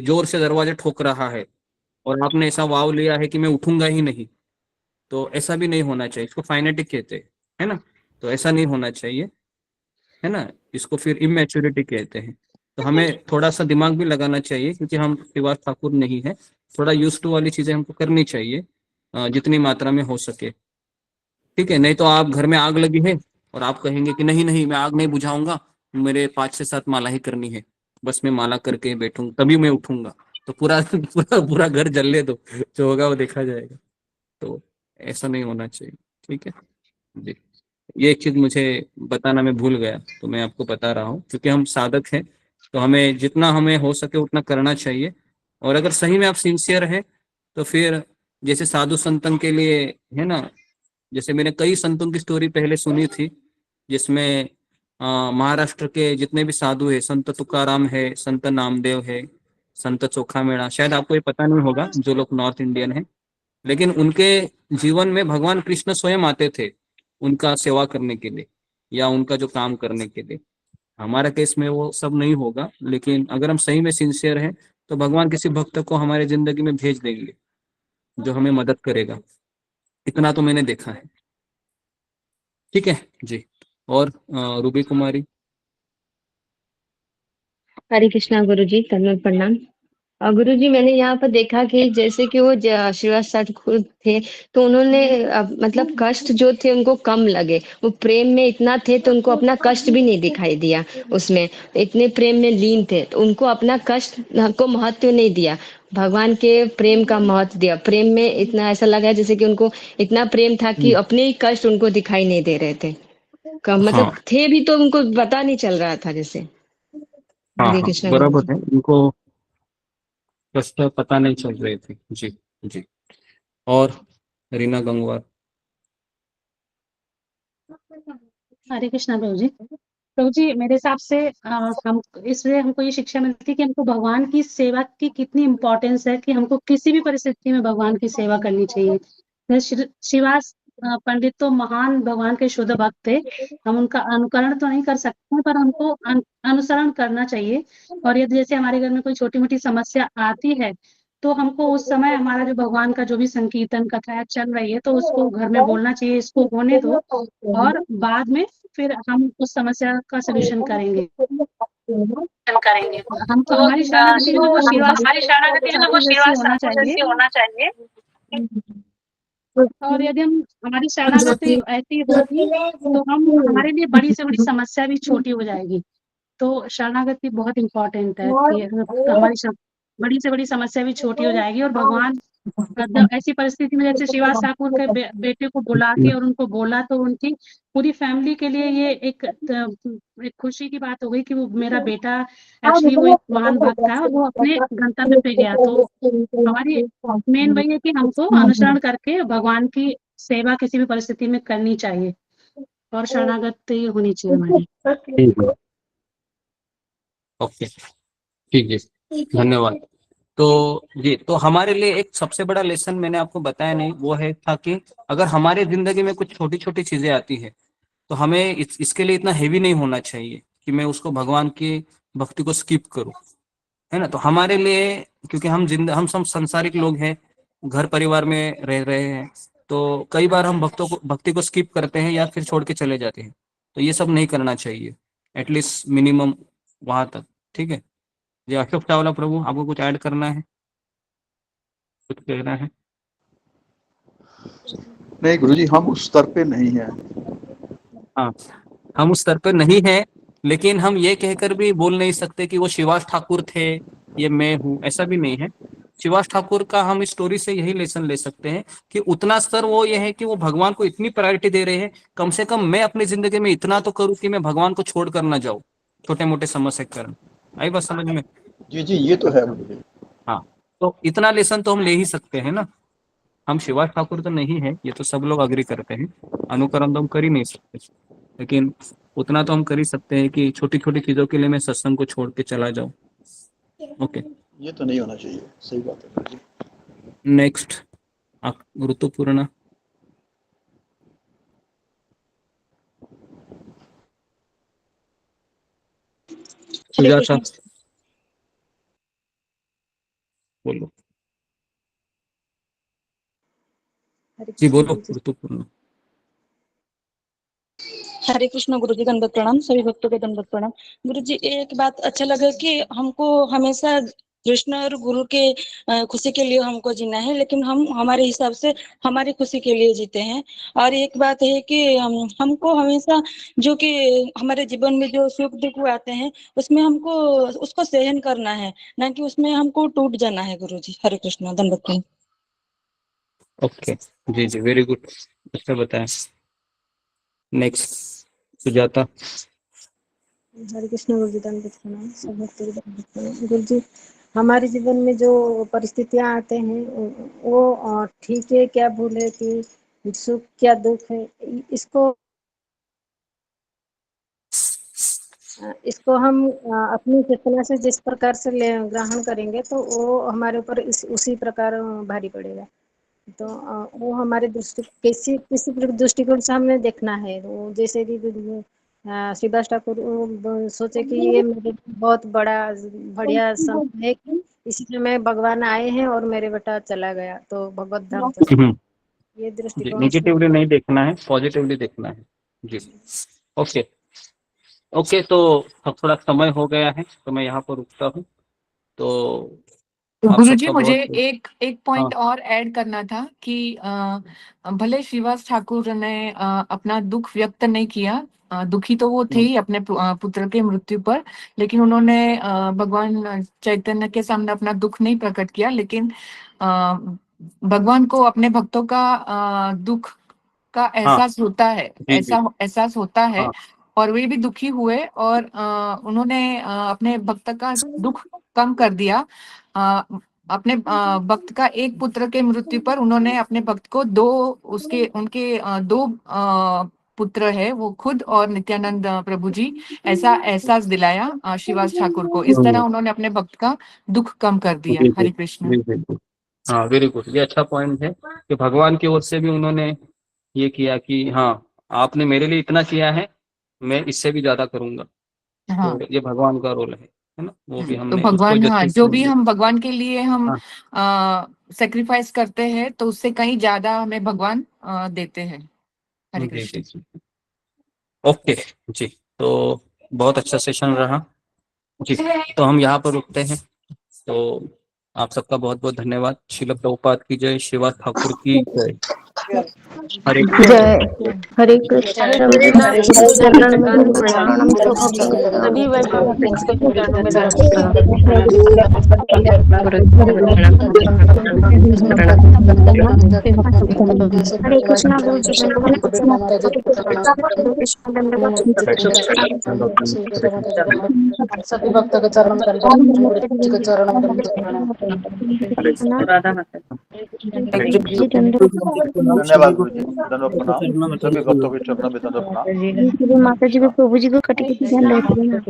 जोर से दरवाजे ठोक रहा है और आपने ऐसा वाव लिया है कि मैं उठूंगा ही नहीं, तो ऐसा भी नहीं होना चाहिए। इसको फाइनेटिक कहते हैं, है ना। तो ऐसा नहीं होना चाहिए, है ना। इसको फिर इमेच्योरिटी कहते हैं। तो हमें थोड़ा सा दिमाग भी लगाना चाहिए, क्योंकि हम शिवास ठाकुर नहीं है। थोड़ा यूज टू वाली चीजें हमको करनी चाहिए जितनी मात्रा में हो सके, ठीक है। नहीं तो आप घर में आग लगी है और आप कहेंगे कि नहीं नहीं मैं आग नहीं बुझाऊंगा, मेरे 5 से 7 माला ही करनी है, बस मैं माला करके बैठूंगा तभी मैं उठूंगा, तो पूरा पूरा पूरा घर जलने दो, जो होगा वो देखा जाएगा। तो ऐसा नहीं होना चाहिए, ठीक है जी। ये एक चीज मुझे बताना मैं भूल गया, तो मैं आपको बता रहा हूँ। क्योंकि हम साधक हैं तो हमें जितना हमें हो सके उतना करना चाहिए। और अगर सही में आप सिंसियर हैं तो फिर जैसे साधु संतन के लिए है ना, जैसे मैंने कई संतों की स्टोरी पहले सुनी थी, जिसमें महाराष्ट्र के जितने भी साधु है, संत तुकाराम है, संत नामदेव है, संत चोखा मेणा, शायद आपको ये पता नहीं होगा जो लोग नॉर्थ इंडियन हैं, लेकिन उनके जीवन में भगवान कृष्ण स्वयं आते थे उनका सेवा करने के लिए या उनका जो काम करने के लिए। हमारा केस में वो सब नहीं होगा, लेकिन अगर हम सही में सिंसियर हैं तो भगवान किसी भक्त को हमारे जिंदगी में भेज देंगे जो हमें मदद करेगा। इतना तो मैंने देखा है, ठीक है जी। और रूबी कुमारी। हरे कृष्णा गुरु जी, धन्यवाद, प्रणाम। गुरु जी, मैंने यहाँ पर देखा कि जैसे कि वो श्रीवास ठाकुर थे तो उन्होंने मतलब कष्ट जो थे उनको कम लगे, वो प्रेम में इतना थे तो उनको अपना कष्ट भी नहीं दिखाई दिया। उसमें इतने प्रेम में लीन थे तो उनको अपना कष्ट को महत्व नहीं दिया, भगवान के प्रेम का महत्व दिया। प्रेम में इतना ऐसा लगा जैसे कि उनको इतना प्रेम था कि अपने ही कष्ट उनको दिखाई नहीं दे रहे थे। मतलब थे भी तो उनको पता नहीं चल रहा था जैसे। हरे कृष्णा गुरु बराबर जी। है, उनको कष्ट पता नहीं चल रहे थे जी जी। और रीना गंगवार। हरे कृष्णा प्रभु जी। प्रभु जी, मेरे हिसाब से हम इसलिए हमको ये शिक्षा मिलती है कि हमको भगवान की सेवा की कितनी इम्पोर्टेंस है, कि हमको किसी भी परिस्थिति में भगवान की सेवा करनी चाहिए। शिवास पंडित तो महान भगवान के शुद्ध भक्त थे, हम उनका अनुकरण तो नहीं कर सकते हैं पर हमको अनुसरण करना चाहिए। और यदि जैसे हमारे घर में कोई छोटी मोटी समस्या आती है तो हमको उस समय हमारा जो भगवान का जो भी संकीर्तन कथा चल रही है तो उसको घर में बोलना चाहिए, इसको होने दो और बाद में फिर हम उस समस्या का सलूशन करेंगे। हमको हमारी शरणागति है तो वो शिवास ठाकुर जैसी होना चाहिए। और यदि हम हमारी शरणागति ऐसी होगी तो हम हमारे लिए बड़ी से बड़ी समस्या भी छोटी हो जाएगी। तो शरणागति बहुत इम्पोर्टेंट है कि हमारी बड़ी से बड़ी समस्या भी छोटी हो जाएगी। और भगवान ऐसी परिस्थिति में जैसे शिवास ठाकुर के बेटे को बुला के और उनको बोला तो उनकी पूरी फैमिली के लिए ये एक खुशी की बात हो गई कि वो मेरा बेटा एक्चुअली वो एक महान भक्त था और वो अपने गंतव्य पे गया। तो हमारी मेन वही है कि हमको अनुसरण करके भगवान की सेवा किसी भी परिस्थिति में करनी चाहिए और शरणागति होनी चाहिए हमारी। ओके, ठीक है, धन्यवाद। तो जी, तो हमारे लिए एक सबसे बड़ा लेसन मैंने आपको बताया नहीं, वो है था कि अगर हमारे जिंदगी में कुछ छोटी छोटी चीजें आती है तो हमें इसके लिए इतना हेवी नहीं होना चाहिए कि मैं उसको भगवान की भक्ति को स्किप करूं, है ना। तो हमारे लिए, क्योंकि हम सब संसारिक लोग हैं, घर परिवार में रह रहे हैं, तो कई बार हम भक्ति को स्किप करते हैं या फिर छोड़ के चले जाते हैं। तो ये सब नहीं करना चाहिए, एटलीस्ट मिनिमम वहां तक। ठीक है जी। अशोक चावला प्रभु, आपको कुछ ऐड करना है, कुछ कहना है? नहीं गुरुजी, हम उस स्तर पे नहीं है। हाँ, हम उस स्तर पे नहीं है, लेकिन हम ये कहकर भी बोल नहीं सकते कि वो शिवास ठाकुर थे, ये मैं हूँ, ऐसा भी नहीं है। शिवास ठाकुर का हम इस स्टोरी से यही लेसन ले सकते हैं कि उतना स्तर वो ये है कि वो भगवान को इतनी प्रायोरिटी दे रहे हैं, कम से कम मैं अपनी जिंदगी में इतना तो करूँ कि मैं भगवान को छोड़ कर ना जाऊँ छोटे मोटे समस्या के कारण। आई बात समझ में? जी जी, ये तो है गुरुजी। हाँ, तो इतना लेसन तो हम ले ही सकते हैं ना। हम शिवास ठाकुर तो नहीं है, ये तो सब लोग अग्री करते हैं, अनुकरण तो हम कर ही नहीं सकते, लेकिन उतना तो हम कर ही सकते हैं कि छोटी छोटी चीजों के लिए मैं सत्संग को छोड़ के चला जाऊं। ओके, ये तो नहीं होना चाहिए, सही बात है गुरुजी। नेक्स्ट ऋतुपूर्णा। सुजाता, बोलो जी, बोलो ऋतुपूर्णा। हरे कृष्ण गुरुजी, दंडवत प्रणाम। सभी भक्तों को दंडवत प्रणाम। गुरुजी, एक बात अच्छा लगा कि हमको हमेशा कृष्ण और गुरु के खुशी के लिए हमको जीना है, लेकिन हम हमारे हिसाब से हमारी खुशी के लिए जीते हैं। और एक बात है कि हमको हमेशा जो कि हमारे जीवन में जो सुख दुख आते हैं उसमें हमको उसको सहन करना है, ना कि उसमें हमको टूट जाना है। गुरुजी, हरे कृष्ण, दंडवत प्रणाम। ओके जी जी, वेरी गुड, अच्छा बताया। नेक्स्ट सुजाता। हरे कृष्ण गुरुजी, दंडवत प्रणाम। सब भक्तों को दंडवत प्रणाम। गुरुजी, हमारे जीवन में जो परिस्थितियां आते हैं वो ठीक है क्या भूल है, कि सुख क्या दुख है, इसको हम अपनी चेतना से जिस प्रकार से ग्रहण करेंगे तो वो हमारे ऊपर उसी प्रकार भारी पड़ेगा। तो वो हमारे किसी दृष्टिकोण से हमें देखना है। वो जैसे कि शिवास ठाकुर सोचे कि ये मेरे बहुत बढ़िया समय है कि इसी में भगवान आए हैं और मेरे बेटा चला गया तो भगवत धाम चला। ये दृष्टिकोण नेगेटिवली नहीं देखना है, पॉजिटिवली देखना है जी। ओके ओके, तो अब थोड़ा समय हो गया है तो मैं यहाँ पर रुकता हूँ। तो गुरुजी, मुझे एक पॉइंट और ऐड करना था कि भले श्रीवास ठाकुर ने अपना दुख व्यक्त नहीं किया, दुखी तो वो थे ही अपने पुत्र के मृत्यु पर, लेकिन उन्होंने भगवान चैतन्य के सामने अपना दुख नहीं प्रकट किया, लेकिन भगवान को अपने भक्तों का दुख का एहसास होता है, ऐसा एहसास होता है, और वे भी दुखी हुए और उन्होंने अपने भक्त का दुख कम कर दिया। अपने भक्त का एक पुत्र के मृत्यु पर उन्होंने अपने भक्त को उनके दो पुत्र है, वो खुद और नित्यानंद प्रभु जी, ऐसा एहसास दिलाया श्रीवास ठाकुर को। इस तरह उन्होंने अपने भक्त का दुख कम कर दिया। हरे कृष्ण। हाँ, वेरी गुड, ये अच्छा पॉइंट है कि भगवान की ओर से भी उन्होंने ये किया कि हाँ, आपने मेरे लिए इतना किया है, मैं इससे भी ज्यादा करूंगा। हाँ, तो ये भगवान का रोल है ना, वो भी हमने तो भगवान, हाँ, जो भी हम भगवान के लिए हम सेक्रीफाइस करते हैं तो उससे कहीं ज्यादा हमें भगवान देते हैं। हरे कृष्ण। ओके जी, तो बहुत अच्छा सेशन रहा जी। तो हम यहाँ पर रुकते हैं। तो आप सबका बहुत बहुत धन्यवाद। श्रील प्रभुपाद की जय, श्रीवास ठाकुर की जय। हरे जय हरे कृष्ण। चरण में प्रणाम। सभी वैष्णव को चरणों में हरे कृष्णा गुरुजी, सभी भक्तों के चरण में चरण धन्यवाद गुरु जी, धन्यवाद प्रणाम। सभी भक्तों के चरणों में धन्यवाद प्रणाम। माता जी को प्रभु जी को कटी कटी ध्यान रखिए ना।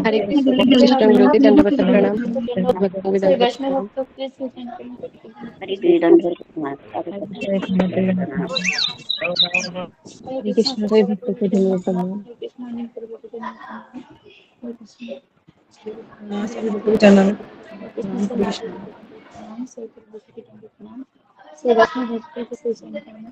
हरे कृष्ण गुरु जी दंडवत प्रणाम। भक्तों के श्री दंडवत वैष्णव प्रणाम। भक्तों के सूचन हरे दंडवत हरे कृष्ण सभी भक्तों को धन्यवाद प्रणाम। हरे कृष्ण अनेक प्रभु के धन्यवाद। हरे कृष्ण सभी भक्तों के चरणों में हरे कृष्ण सभी भक्तों को प्रणाम। सभी प्रभु के धन्यवाद प्रणाम। श्री वैष्णव भक्तों के सूचन करना।